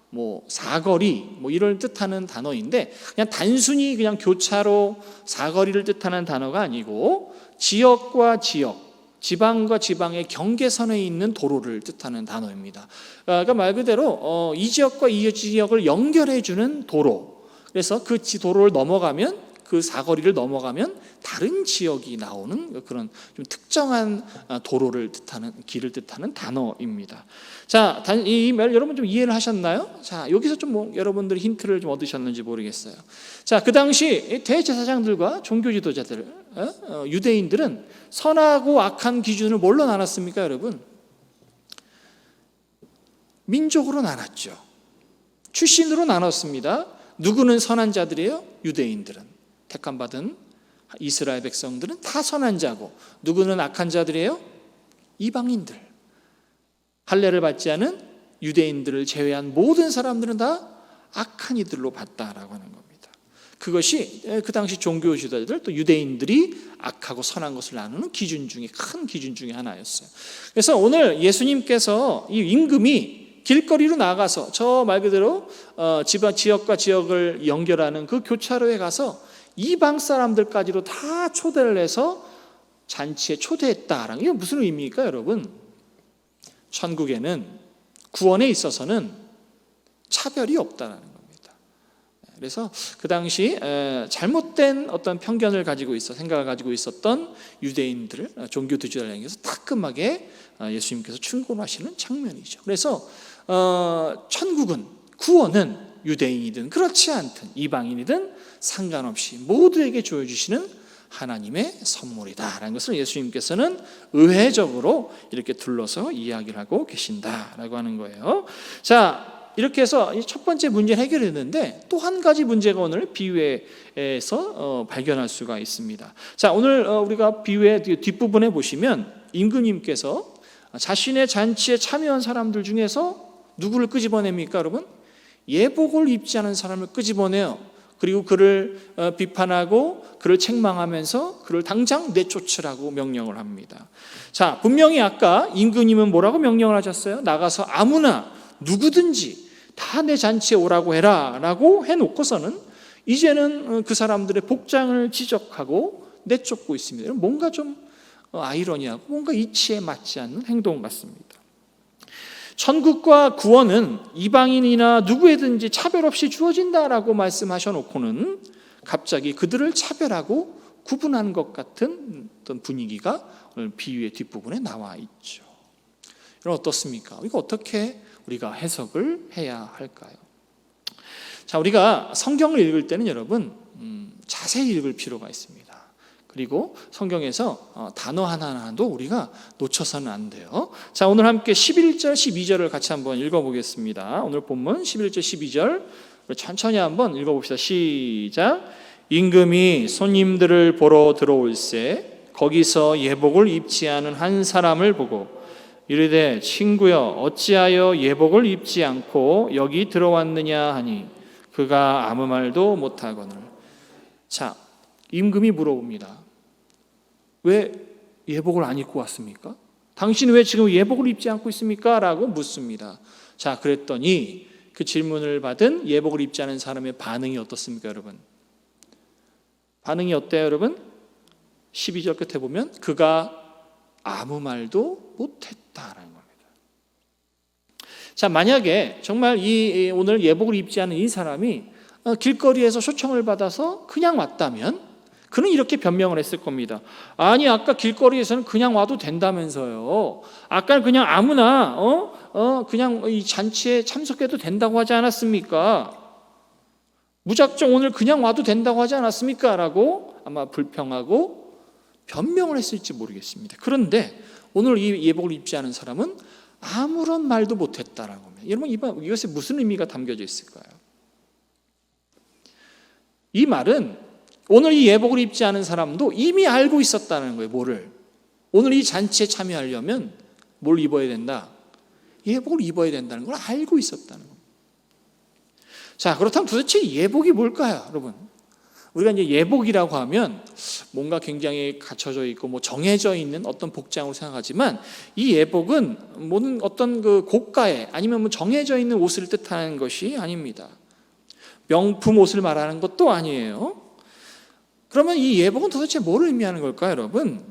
뭐 사거리, 뭐 이를 뜻하는 단어인데 그냥 단순히 그냥 교차로, 사거리를 뜻하는 단어가 아니고 지역과 지역, 지방과 지방의 경계선에 있는 도로를 뜻하는 단어입니다. 그러니까 말 그대로 이 지역과 이 지역을 연결해주는 도로. 그래서 그 도로를 넘어가면, 그 사거리를 넘어가면 다른 지역이 나오는 그런 좀 특정한 도로를 뜻하는, 길을 뜻하는 단어입니다. 자, 이 말 여러분 좀 이해를 하셨나요? 자, 여기서 좀 뭐 여러분들이 힌트를 좀 얻으셨는지 모르겠어요. 자, 그 당시 대제사장들과 종교 지도자들, 유대인들은 선하고 악한 기준을 뭘로 나눴습니까, 여러분? 민족으로 나눴죠. 출신으로 나눴습니다. 누구는 선한 자들이에요? 유대인들은. 택함받은 이스라엘 백성들은 다 선한 자고, 누구는 악한 자들이에요? 이방인들. 할례를 받지 않은 유대인들을 제외한 모든 사람들은 다 악한 이들로 봤다라고 하는 겁니다. 그것이 그 당시 종교 지도자들, 또 유대인들이 악하고 선한 것을 나누는 기준 중에, 큰 기준 중에 하나였어요. 그래서 오늘 예수님께서 이 임금이 길거리로 나가서 저 말 그대로 지역과 지역을 연결하는 그 교차로에 가서 이방 사람들까지도 다 초대를 해서 잔치에 초대했다라는 게 무슨 의미입니까, 여러분? 천국에는, 구원에 있어서는 차별이 없다는 겁니다. 그래서 그 당시 잘못된 어떤 편견을 가지고 있어, 생각을 가지고 있었던 유대인들을 종교 지도자에게서 따끔하게 예수님께서 충고하시는 장면이죠. 그래서 천국은, 구원은 유대인이든 그렇지 않든 이방인이든 상관없이 모두에게 주어주시는 하나님의 선물이다라는 것을 예수님께서는 의회적으로 이렇게 둘러서 이야기를 하고 계신다라고 하는 거예요. 자, 이렇게 해서 첫 번째 문제를 해결했는데 또 한 가지 문제가 오늘 비유에서 발견할 수가 있습니다. 자, 오늘 우리가 비유의 뒷부분에 보시면 임금님께서 자신의 잔치에 참여한 사람들 중에서 누구를 끄집어냅니까, 여러분? 예복을 입지 않은 사람을 끄집어내요. 그리고 그를 비판하고 그를 책망하면서 그를 당장 내쫓으라고 명령을 합니다. 자, 분명히 아까 임금님은 뭐라고 명령을 하셨어요? 나가서 아무나 누구든지 다 내 잔치에 오라고 해라 라고 해놓고서는 이제는 그 사람들의 복장을 지적하고 내쫓고 있습니다. 뭔가 좀 아이러니하고 뭔가 이치에 맞지 않는 행동 같습니다. 천국과 구원은 이방인이나 누구에든지 차별 없이 주어진다라고 말씀하셔놓고는 갑자기 그들을 차별하고 구분하는 것 같은 어떤 분위기가 오늘 비유의 뒷부분에 나와 있죠. 여러분 어떻습니까? 이거 어떻게 우리가 해석을 해야 할까요? 자, 우리가 성경을 읽을 때는 여러분 자세히 읽을 필요가 있습니다. 그리고 성경에서 단어 하나하나도 우리가 놓쳐서는 안 돼요. 자, 오늘 함께 11절, 12절을 같이 한번 읽어보겠습니다. 오늘 본문 11절, 12절 우리 천천히 한번 읽어봅시다. 시작. 임금이 손님들을 보러 들어올세 거기서 예복을 입지 않은 한 사람을 보고 이르되 친구여 어찌하여 예복을 입지 않고 여기 들어왔느냐 하니 그가 아무 말도 못하거늘. 자, 임금이 물어봅니다. 왜 예복을 안 입고 왔습니까? 당신 왜 지금 예복을 입지 않고 있습니까? 라고 묻습니다. 자, 그랬더니 그 질문을 받은 예복을 입지 않은 사람의 반응이 어떻습니까, 여러분? 반응이 어때요, 여러분? 12절 끝에 보면 그가 아무 말도 못했다라는 겁니다. 자, 만약에 정말 이 오늘 예복을 입지 않은 이 사람이 길거리에서 초청을 받아서 그냥 왔다면 그는 이렇게 변명을 했을 겁니다. 아니, 아까 길거리에서는 그냥 와도 된다면서요. 아까는 그냥 아무나 그냥 이 잔치에 참석해도 된다고 하지 않았습니까? 무작정 오늘 그냥 와도 된다고 하지 않았습니까? 라고 아마 불평하고 변명을 했을지 모르겠습니다. 그런데 오늘 이 예복을 입지 않은 사람은 아무런 말도 못했다라고 합니다. 여러분, 이것에 무슨 의미가 담겨져 있을까요? 이 말은 오늘 이 예복을 입지 않은 사람도 이미 알고 있었다는 거예요. 뭐를? 오늘 이 잔치에 참여하려면 뭘 입어야 된다? 예복을 입어야 된다는 걸 알고 있었다는 겁니다. 자, 그렇다면 도대체 예복이 뭘까요, 여러분? 우리가 이제 예복이라고 하면 뭔가 굉장히 갖춰져 있고 뭐 정해져 있는 어떤 복장으로 생각하지만 이 예복은 모든 어떤 그 고가의 아니면 뭐 정해져 있는 옷을 뜻하는 것이 아닙니다. 명품 옷을 말하는 것도 아니에요. 그러면 이 예복은 도대체 뭘 의미하는 걸까요, 여러분?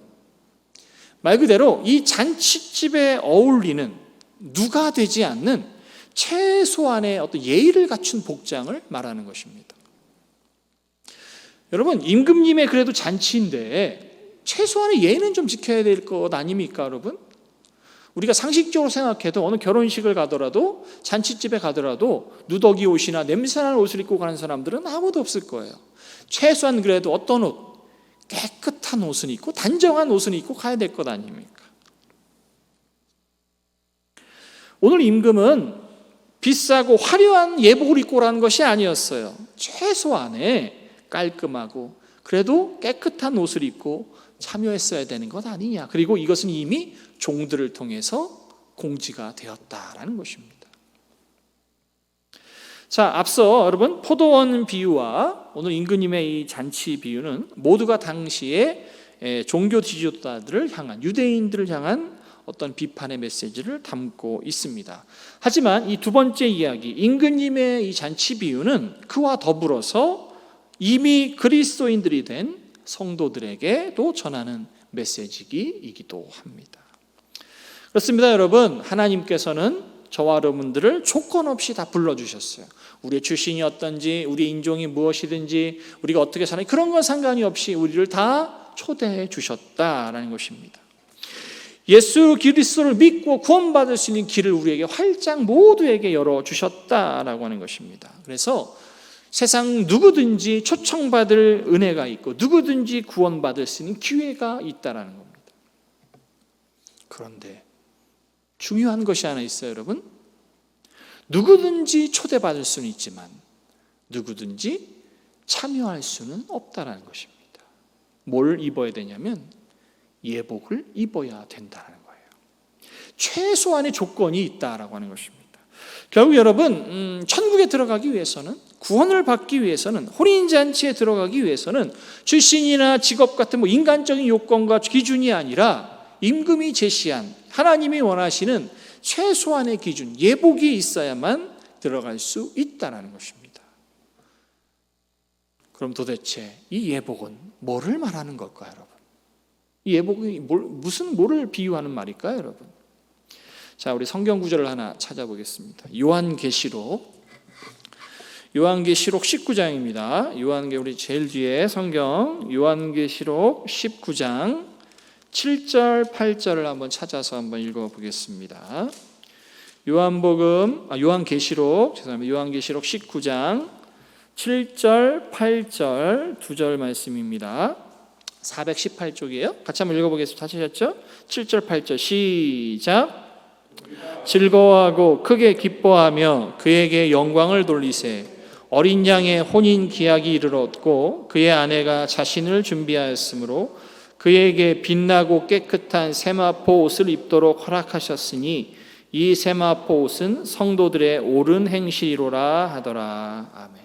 말 그대로 이 잔치집에 어울리는 누가 되지 않는 최소한의 어떤 예의를 갖춘 복장을 말하는 것입니다. 여러분, 임금님의 그래도 잔치인데 최소한의 예의는 좀 지켜야 될 것 아닙니까, 여러분? 우리가 상식적으로 생각해도 어느 결혼식을 가더라도 잔치집에 가더라도 누더기 옷이나 냄새나는 옷을 입고 가는 사람들은 아무도 없을 거예요. 최소한 그래도 어떤 옷, 깨끗한 옷은 입고 단정한 옷은 입고 가야 될 것 아닙니까? 오늘 임금은 비싸고 화려한 예복을 입고 오라는 것이 아니었어요. 최소한의 깔끔하고 그래도 깨끗한 옷을 입고 참여했어야 되는 것 아니냐. 그리고 이것은 이미 종들을 통해서 공지가 되었다라는 것입니다. 자, 앞서 여러분 포도원 비유와 오늘 임금님의 이 잔치 비유는 모두가 당시에 종교 지도자들을 향한 유대인들을 향한 어떤 비판의 메시지를 담고 있습니다. 하지만 이 두 번째 이야기 임금님의 이 잔치 비유는 그와 더불어서 이미 그리스도인들이 된 성도들에게도 전하는 메시지이기도 합니다. 그렇습니다, 여러분. 하나님께서는 저와 여러분들을 조건 없이 다 불러주셨어요. 우리의 출신이 어떤지, 우리의 인종이 무엇이든지, 우리가 어떻게 사는지 그런 건 상관이 없이 우리를 다 초대해 주셨다라는 것입니다. 예수 그리스도를 믿고 구원받을 수 있는 길을 우리에게 활짝 모두에게 열어주셨다라고 하는 것입니다. 그래서 세상 누구든지 초청받을 은혜가 있고 누구든지 구원받을 수 있는 기회가 있다라는 겁니다. 그런데 중요한 것이 하나 있어요, 여러분. 누구든지 초대받을 수는 있지만 누구든지 참여할 수는 없다라는 것입니다. 뭘 입어야 되냐면 예복을 입어야 된다는 거예요. 최소한의 조건이 있다라고 하는 것입니다. 결국 여러분, 천국에 들어가기 위해서는, 구원을 받기 위해서는, 혼인잔치에 들어가기 위해서는 출신이나 직업 같은 뭐 인간적인 요건과 기준이 아니라 임금이 제시한 하나님이 원하시는 최소한의 기준, 예복이 있어야만 들어갈 수 있다는 것입니다. 그럼 도대체 이 예복은 뭐를 말하는 걸까요, 여러분? 이 예복이 뭐를 비유하는 말일까요, 여러분? 자, 우리 성경 구절을 하나 찾아보겠습니다. 요한계시록 19장입니다. 우리 제일 뒤에 성경 요한계시록 19장 7절 8절을 한번 찾아서 한번 읽어보겠습니다. 요한계시록 19장 7절 8절 두 절 말씀입니다. 418쪽이에요. 같이 한번 읽어보겠습니다. 다시 하셨죠? 7절 8절 시작. 즐거워하고 크게 기뻐하며 그에게 영광을 돌리세. 어린 양의 혼인 기약이 이르렀고 그의 아내가 자신을 준비하였으므로 그에게 빛나고 깨끗한 세마포 옷을 입도록 허락하셨으니 이 세마포 옷은 성도들의 옳은 행실이로라 하더라. 아멘.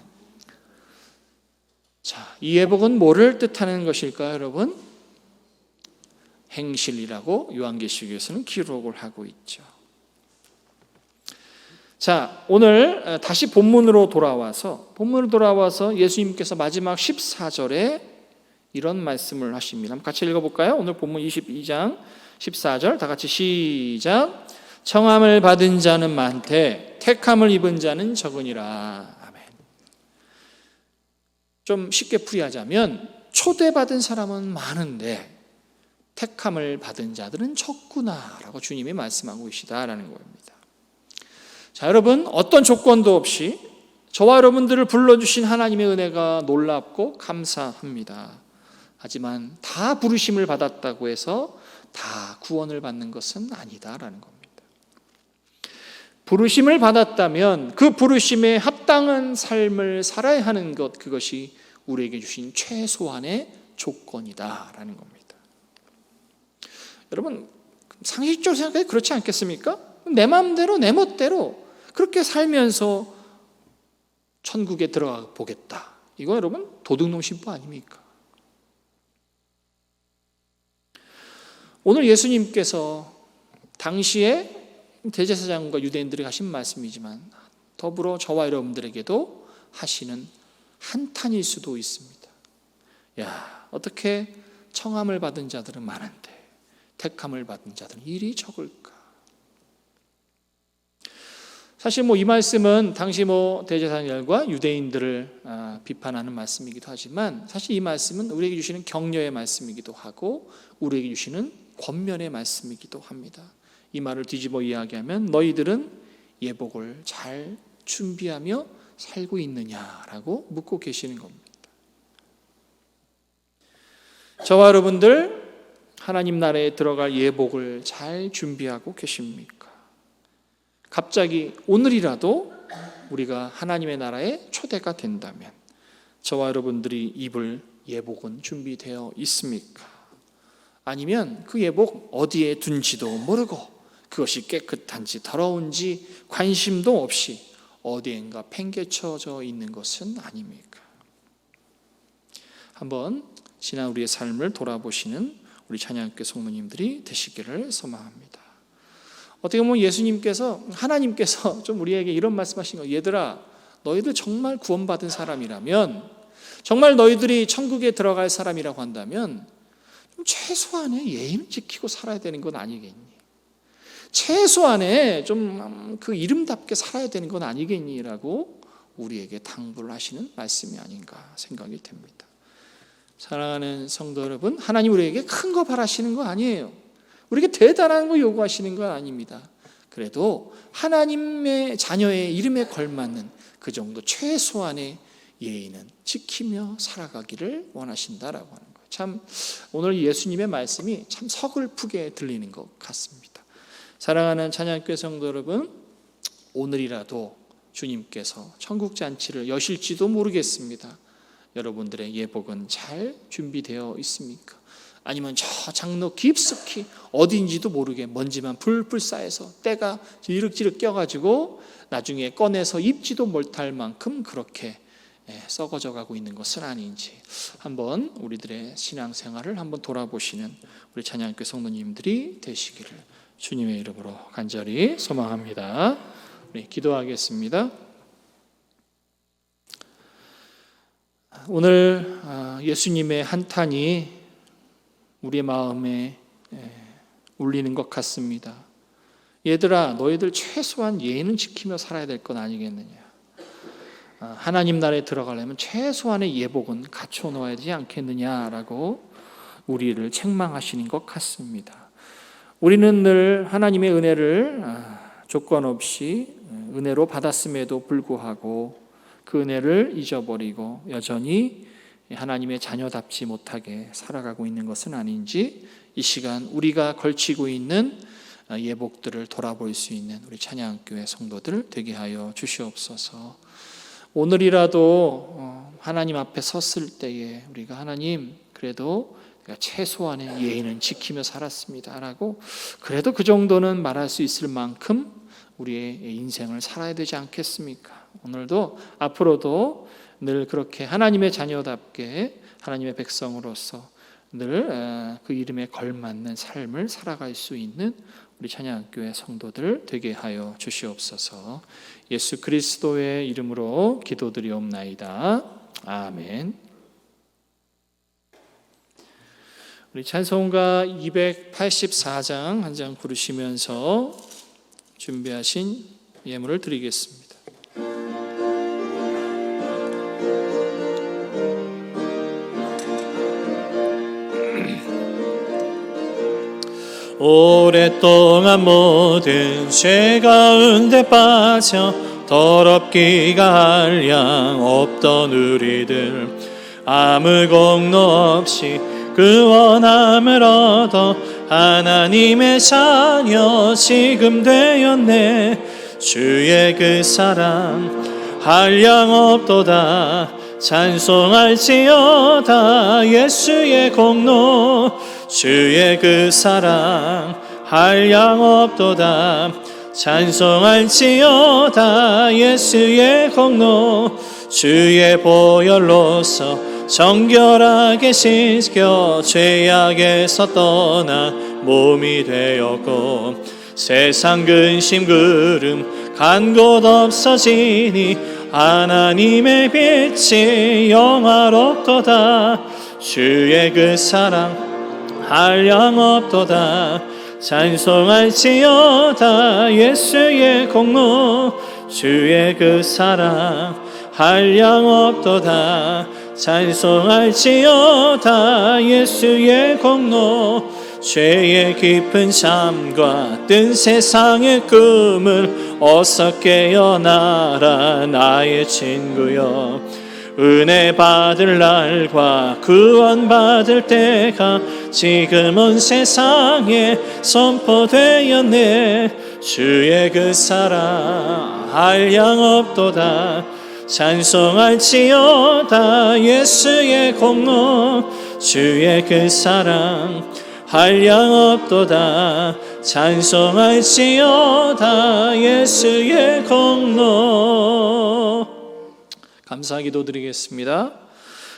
자, 이 예복은 뭐를 뜻하는 것일까요, 여러분? 행실이라고 요한계시록에서는 기록을 하고 있죠. 자, 오늘 다시 본문으로 돌아와서 예수님께서 마지막 14절에 이런 말씀을 하십니다. 같이 읽어볼까요? 오늘 본문 22장 14절 다 같이 시작. 청함을 받은 자는 많되 택함을 입은 자는 적으니라. 아멘. 좀 쉽게 풀이하자면 초대받은 사람은 많은데 택함을 받은 자들은 적구나라고 주님이 말씀하고 계시다라는 겁니다. 자, 여러분, 어떤 조건도 없이 저와 여러분들을 불러주신 하나님의 은혜가 놀랍고 감사합니다. 하지만 다 부르심을 받았다고 해서 다 구원을 받는 것은 아니다라는 겁니다. 부르심을 받았다면 그 부르심에 합당한 삶을 살아야 하는 것, 그것이 우리에게 주신 최소한의 조건이다라는 겁니다. 여러분, 상식적으로 생각해 그렇지 않겠습니까? 내 마음대로 내 멋대로 그렇게 살면서 천국에 들어가 보겠다. 이거 여러분 도둑놈 신부 아닙니까? 오늘 예수님께서 당시에 대제사장과 유대인들이 하신 말씀이지만 더불어 저와 여러분들에게도 하시는 한탄일 수도 있습니다. 야, 어떻게 청함을 받은 자들은 많은데 택함을 받은 자들은 일이 적을까? 사실 이 말씀은 당시 대제사장들과 유대인들을 비판하는 말씀이기도 하지만 사실 이 말씀은 우리에게 주시는 격려의 말씀이기도 하고 우리에게 주시는 권면의 말씀이기도 합니다. 이 말을 뒤집어 이야기하면 너희들은 예복을 잘 준비하며 살고 있느냐라고 묻고 계시는 겁니다. 저와 여러분들 하나님 나라에 들어갈 예복을 잘 준비하고 계십니까? 갑자기 오늘이라도 우리가 하나님의 나라에 초대가 된다면 저와 여러분들이 입을 예복은 준비되어 있습니까? 아니면 그 예복 어디에 둔지도 모르고 그것이 깨끗한지 더러운지 관심도 없이 어디엔가 팽개쳐져 있는 것은 아닙니까? 한번 지난 우리의 삶을 돌아보시는 우리 찬양교회 성도님들이 되시기를 소망합니다. 어떻게 보면 예수님께서, 하나님께서 좀 우리에게 이런 말씀하신 거예요. 얘들아, 너희들 정말 구원받은 사람이라면, 정말 너희들이 천국에 들어갈 사람이라고 한다면 좀 최소한의 예의는 지키고 살아야 되는 건 아니겠니? 최소한의 좀 그 이름답게 살아야 되는 건 아니겠니? 라고 우리에게 당부를 하시는 말씀이 아닌가 생각이 됩니다. 사랑하는 성도 여러분, 하나님 우리에게 큰 거 바라시는 거 아니에요. 우리에게 대단한 거 요구하시는 건 아닙니다. 그래도 하나님의 자녀의 이름에 걸맞는 그 정도 최소한의 예의는 지키며 살아가기를 원하신다라고 하는 거예요. 참 오늘 예수님의 말씀이 참 서글프게 들리는 것 같습니다. 사랑하는 찬양교회 성도 여러분, 오늘이라도 주님께서 천국 잔치를 여실지도 모르겠습니다. 여러분들의 예복은 잘 준비되어 있습니까? 아니면 저 장로 깊숙이 어딘지도 모르게 먼지만 풀풀 쌓여서 때가 지륵지륵 껴가지고 나중에 꺼내서 입지도 못할 만큼 그렇게 썩어져 가고 있는 것은 아닌지 한번 우리들의 신앙생활을 한번 돌아보시는 우리 찬양교회 성도님들이 되시기를 주님의 이름으로 간절히 소망합니다. 우리 기도하겠습니다. 오늘 예수님의 한탄이 우리의 마음에 울리는 것 같습니다. 얘들아, 너희들 최소한 예의는 지키며 살아야 될 건 아니겠느냐? 하나님 나라에 들어가려면 최소한의 예복은 갖춰 놓아야 되지 않겠느냐라고 우리를 책망하시는 것 같습니다. 우리는 늘 하나님의 은혜를 조건 없이 은혜로 받았음에도 불구하고 그 은혜를 잊어버리고 여전히 하나님의 자녀답지 못하게 살아가고 있는 것은 아닌지 이 시간 우리가 걸치고 있는 예복들을 돌아볼 수 있는 우리 찬양교회 성도들 되게 하여 주시옵소서. 오늘이라도 하나님 앞에 섰을 때에 우리가 하나님 그래도 최소한의 예의는 지키며 살았습니다 라고 그래도 그 정도는 말할 수 있을 만큼 우리의 인생을 살아야 되지 않겠습니까? 오늘도 앞으로도 늘 그렇게 하나님의 자녀답게 하나님의 백성으로서 늘 그 이름에 걸맞는 삶을 살아갈 수 있는 우리 찬양교회 성도들 되게 하여 주시옵소서. 예수 그리스도의 이름으로 기도드리옵나이다. 아멘. 우리 찬송가 284장 한 장 부르시면서 준비하신 예물을 드리겠습니다. 오랫동안 모든 죄 가운데 빠져 더럽기가 한량 없던 우리들 아무 공로 없이 그 원함을 얻어 하나님의 자녀 지금 되었네. 주의 그 사랑 한량 없도다. 찬송할지어다. 예수의 공로 주의 그 사랑 한량 없도다. 찬송할지어다. 예수의 공로 주의 보혈로서 정결하게 씻겨 죄악에서 떠나 몸이 되었고 세상 근심 그름 간 곳 없어지니 하나님의 빛이 영화롭도다. 주의 그 사랑 한량 없도다. 찬송할지어다. 예수의 공로 주의 그 사랑 한량 없도다. 찬송할지어다. 예수의 공로 죄의 깊은 잠과 뜬 세상의 꿈을 어서 깨어나라 나의 친구여. 은혜 받을 날과 구원 받을 때가 지금 온 세상에 선포되었네. 주의 그 사랑 한량 없도다. 찬송할지어다. 예수의 공로 주의 그 사랑 한량 없도다. 찬송할지어다. 예수의 공로. 감사 기도드리겠습니다.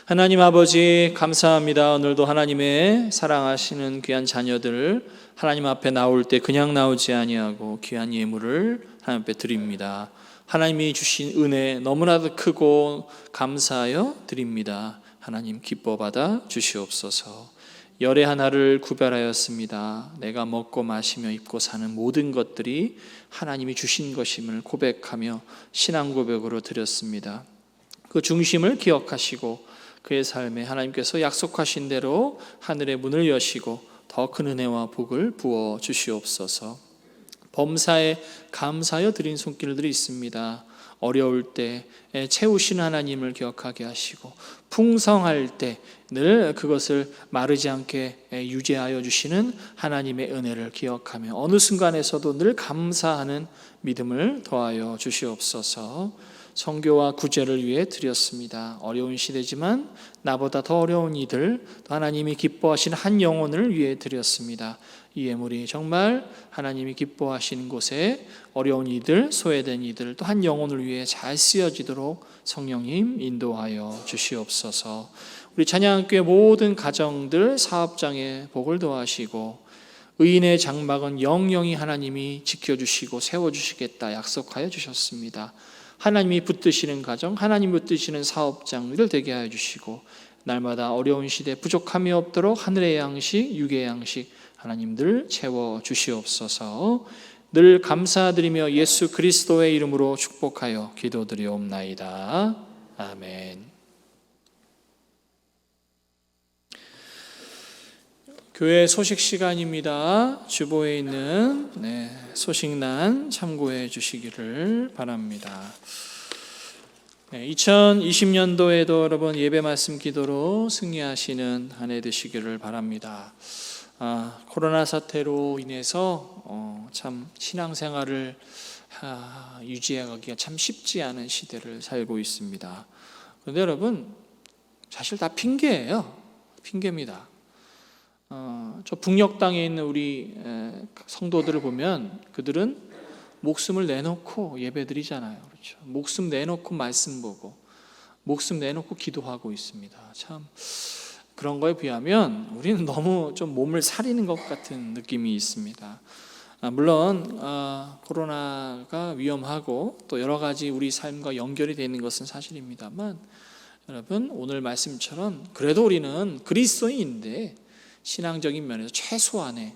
하나님 아버지 감사합니다. 오늘도 하나님의 사랑하시는 귀한 자녀들 하나님 앞에 나올 때 그냥 나오지 아니하고 귀한 예물을 하나님 앞에 드립니다. 하나님이 주신 은혜 너무나도 크고 감사하여 드립니다. 하나님 기뻐 받아 주시옵소서. 열의 하나를 구별하였습니다. 내가 먹고 마시며 입고 사는 모든 것들이 하나님이 주신 것임을 고백하며 신앙 고백으로 드렸습니다. 그 중심을 기억하시고 그의 삶에 하나님께서 약속하신 대로 하늘의 문을 여시고 더 큰 은혜와 복을 부어 주시옵소서. 범사에 감사하여 드린 손길들이 있습니다. 어려울 때 채우시는 하나님을 기억하게 하시고 풍성할 때 늘 그것을 마르지 않게 유지하여 주시는 하나님의 은혜를 기억하며 어느 순간에서도 늘 감사하는 믿음을 더하여 주시옵소서. 선교와 구제를 위해 드렸습니다. 어려운 시대지만 나보다 더 어려운 이들, 또 하나님이 기뻐하시는 한 영혼을 위해 드렸습니다. 이 예물이 정말 하나님이 기뻐하시는 곳에 어려운 이들, 소외된 이들, 또 한 영혼을 위해 잘 쓰여지도록 성령님 인도하여 주시옵소서. 우리 찬양교회 모든 가정들 사업장에 복을 더하시고 의인의 장막은 영영히 하나님이 지켜주시고 세워주시겠다 약속하여 주셨습니다. 하나님이 붙드시는 가정, 하나님 붙드시는 사업장들 되게 하여 주시고 날마다 어려운 시대 부족함이 없도록 하늘의 양식, 육의 양식 하나님들 채워 주시옵소서. 늘 감사드리며 예수 그리스도의 이름으로 축복하여 기도드리옵나이다. 아멘. 교회 소식 시간입니다. 주보에 있는 소식란 참고해 주시기를 바랍니다. 2020년도에도 여러분 예배 말씀 기도로 승리하시는 한 해 되시기를 바랍니다. 코로나 사태로 인해서 참 신앙생활을 유지하기가 참 쉽지 않은 시대를 살고 있습니다. 그런데 여러분, 사실 다 핑계예요. 핑계입니다. 저 북녘 땅에 있는 우리 성도들을 보면 그들은 목숨을 내놓고 예배드리잖아요. 그렇죠? 목숨 내놓고 말씀 보고, 목숨 내놓고 기도하고 있습니다. 참 그런 거에 비하면 우리는 너무 좀 몸을 사리는 것 같은 느낌이 있습니다. 물론 코로나가 위험하고 또 여러 가지 우리 삶과 연결이 되는 것은 사실입니다만, 여러분, 오늘 말씀처럼 그래도 우리는 그리스도인인데 신앙적인 면에서 최소한의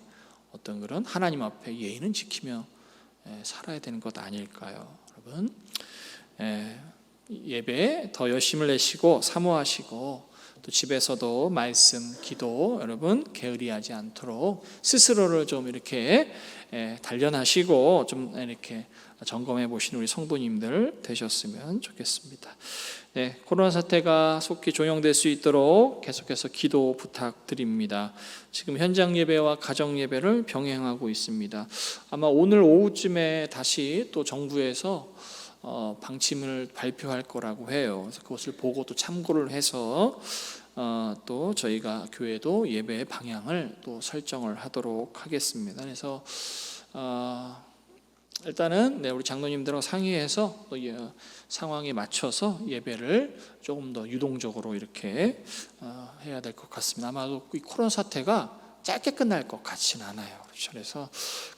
어떤 그런 하나님 앞에 예의는 지키며 살아야 되는 것 아닐까요? 여러분, 예배 더 열심을 내시고 사모하시고, 또 집에서도 말씀, 기도 여러분 게으리하지 않도록 스스로를 좀 이렇게 단련하시고 좀 이렇게 점검해 보시는 우리 성도님들 되셨으면 좋겠습니다. 네, 코로나 사태가 속히 종용될 수 있도록 계속해서 기도 부탁드립니다. 지금 현장 예배와 가정 예배를 병행하고 있습니다. 아마 오늘 오후쯤에 다시 또 정부에서 방침을 발표할 거라고 해요. 그래서 그것을 보고 또 참고를 해서 또 저희가 교회도 예배의 방향을 또 설정을 하도록 하겠습니다. 그래서 일단은 우리 장로님들하고 상의해서 또 상황에 맞춰서 예배를 조금 더 유동적으로 이렇게 해야 될 것 같습니다. 아마도 이 코로나 사태가 짧게 끝날 것 같지는 않아요. 그렇죠? 그래서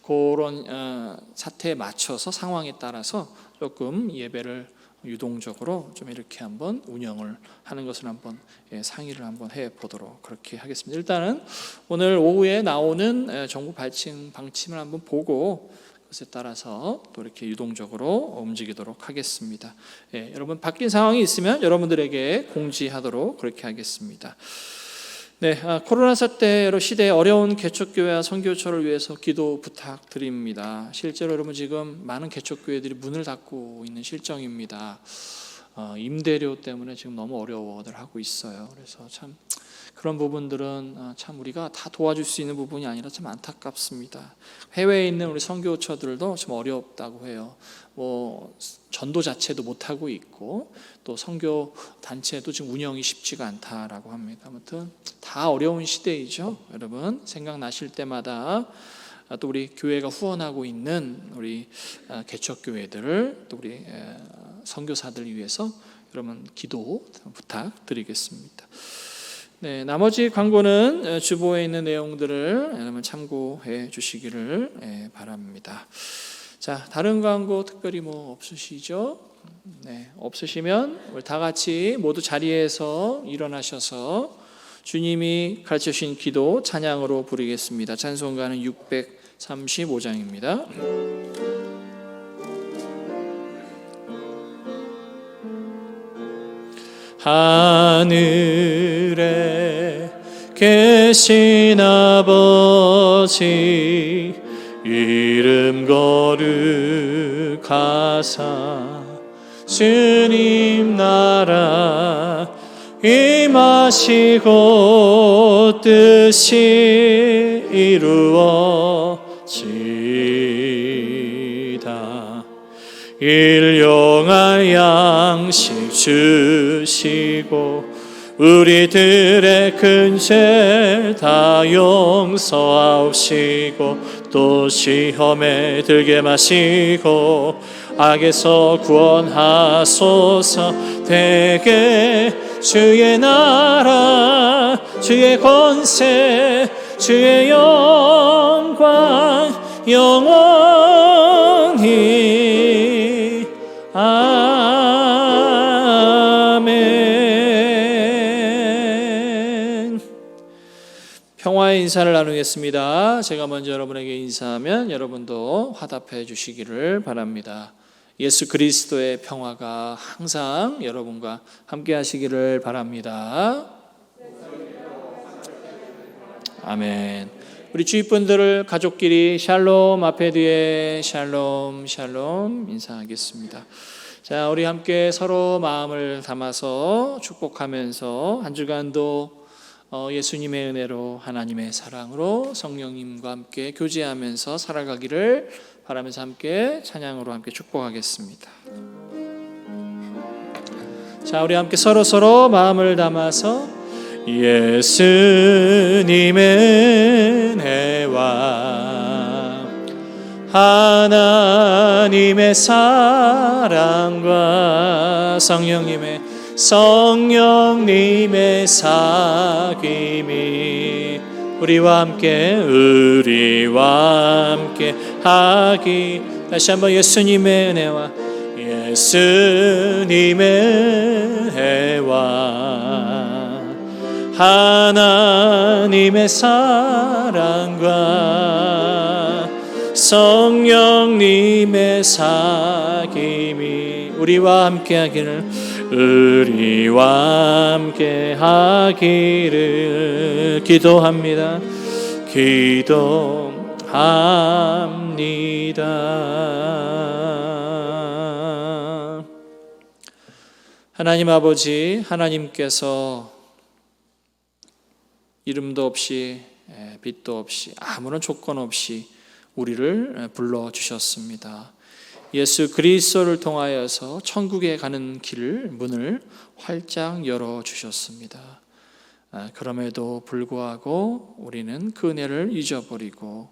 그런 사태에 맞춰서 상황에 따라서 조금 예배를 유동적으로 좀 이렇게 한번 운영을 하는 것을 한번 상의를 한번 해 보도록 그렇게 하겠습니다. 일단은 오늘 오후에 나오는 정부 방침을 한번 보고 그것에 따라서 또 이렇게 유동적으로 움직이도록 하겠습니다. 여러분, 바뀐 상황이 있으면 여러분들에게 공지하도록 그렇게 하겠습니다. 네, 코로나 사태로 시대의 어려운 개척교회와 선교처를 위해서 기도 부탁드립니다. 실제로 여러분 지금 많은 개척교회들이 문을 닫고 있는 실정입니다. 임대료 때문에 지금 너무 어려워들 하고 있어요. 그래서 참 그런 부분들은 참 우리가 다 도와줄 수 있는 부분이 아니라 참 안타깝습니다. 해외에 있는 우리 선교처들도 좀 어렵다고 해요. 전도 자체도 못 하고 있고 또 선교 단체도 지금 운영이 쉽지가 않다라고 합니다. 아무튼 다 어려운 시대이죠. 여러분, 생각나실 때마다 또 우리 교회가 후원하고 있는 우리 개척교회들을 또 우리 선교사들 위해서 여러분 기도 부탁드리겠습니다. 네, 나머지 광고는 주보에 있는 내용들을 여러분 참고해 주시기를 바랍니다. 자, 다른 광고 특별히 없으시죠? 네, 없으시면 우리 다 같이 모두 자리에서 일어나셔서 주님이 가르쳐 주신 기도 찬양으로 부르겠습니다. 찬송가는 635장입니다. 하늘에 계신 아버지 이름 거룩하사 주님 나라 임하시고 뜻이 이루어지다. 일용할 양식 주시고 우리들의 큰 죄 다 용서하옵시고 또 시험에 들게 마시고 악에서 구원하소서. 대개 주의 나라 주의 권세 주의 영광 영원히 아멘. 평화의 인사를 나누겠습니다. 제가 먼저 여러분에게 인사하면 여러분도 화답해 주시기를 바랍니다. 예수 그리스도의 평화가 항상 여러분과 함께 하시기를 바랍니다. 아멘. 우리 주위분들을 가족끼리 샬롬 앞에 뒤에 샬롬 샬롬 인사하겠습니다. 자, 우리 함께 서로 마음을 담아서 축복하면서 한 주간도 예수님의 은혜로 하나님의 사랑으로 성령님과 함께 교제하면서 살아가기를 바라면서 함께 찬양으로 함께 축복하겠습니다. 자, 우리 함께 서로 마음을 담아서 예수님의 은혜와 하나님의 사랑과 성령님의 사귐이 우리와 함께 하기. 다시 한번 예수님의 은혜와 하나님의 사랑과 성령님의 사귐이 우리와 함께 하기를 기도합니다. 하나님 아버지, 하나님께서 이름도 없이 빛도 없이 아무런 조건 없이 우리를 불러주셨습니다. 예수 그리스도를 통하여서 천국에 가는 문을 활짝 열어주셨습니다. 그럼에도 불구하고 우리는 그 은혜를 잊어버리고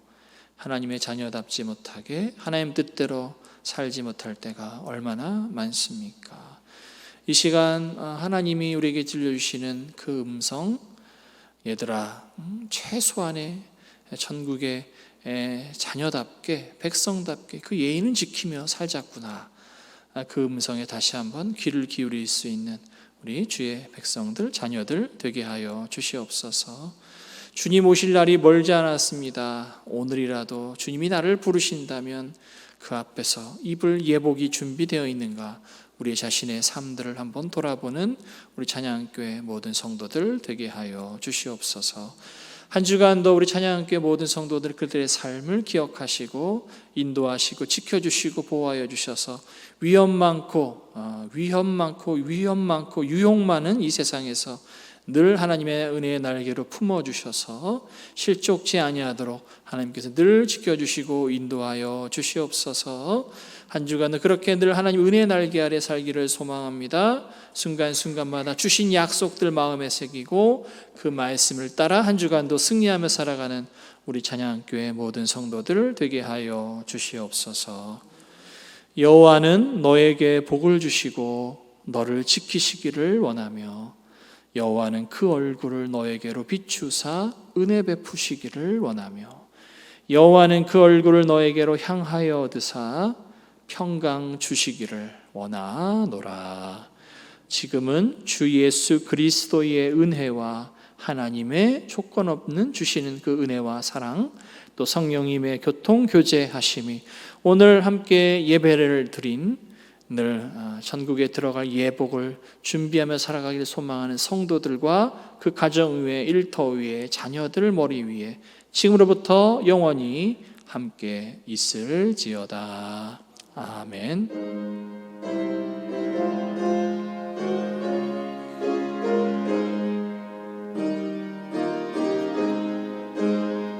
하나님의 자녀답지 못하게 하나님 뜻대로 살지 못할 때가 얼마나 많습니까? 이 시간 하나님이 우리에게 들려주시는 그 음성, 얘들아, 최소한의 천국의 자녀답게, 백성답게 그 예의는 지키며 살자꾸나. 그 음성에 다시 한번 귀를 기울일 수 있는 우리 주의 백성들, 자녀들 되게 하여 주시옵소서. 주님 오실 날이 멀지 않았습니다. 오늘이라도 주님이 나를 부르신다면 그 앞에서 입을 예복이 준비되어 있는가, 우리 자신의 삶들을 한번 돌아보는 우리 찬양교회 모든 성도들 되게 하여 주시옵소서. 한 주간도 우리 찬양교회 모든 성도들 그들의 삶을 기억하시고 인도하시고 지켜주시고 보호하여 주셔서 위험 많고 유혹 많은 이 세상에서 늘 하나님의 은혜의 날개로 품어주셔서 실족지 아니하도록 하나님께서 늘 지켜주시고 인도하여 주시옵소서. 한 주간은 그렇게 늘 하나님 은혜의 날개 아래 살기를 소망합니다. 순간순간마다 주신 약속들 마음에 새기고 그 말씀을 따라 한 주간도 승리하며 살아가는 우리 찬양교회 모든 성도들 되게 하여 주시옵소서. 여호와는 너에게 복을 주시고 너를 지키시기를 원하며 여호와는 그 얼굴을 너에게로 비추사 은혜 베푸시기를 원하며 여호와는 그 얼굴을 너에게로 향하여 얻으사 평강 주시기를 원하노라. 지금은 주 예수 그리스도의 은혜와 하나님의 조건 없는 주시는 그 은혜와 사랑, 또 성령님의 교통 교제하심이 오늘 함께 예배를 드린 늘 천국에 들어갈 예복을 준비하며 살아가기를 소망하는 성도들과 그 가정 위에, 일터 위에, 자녀들 머리 위에 지금으로부터 영원히 함께 있을지어다. 아멘.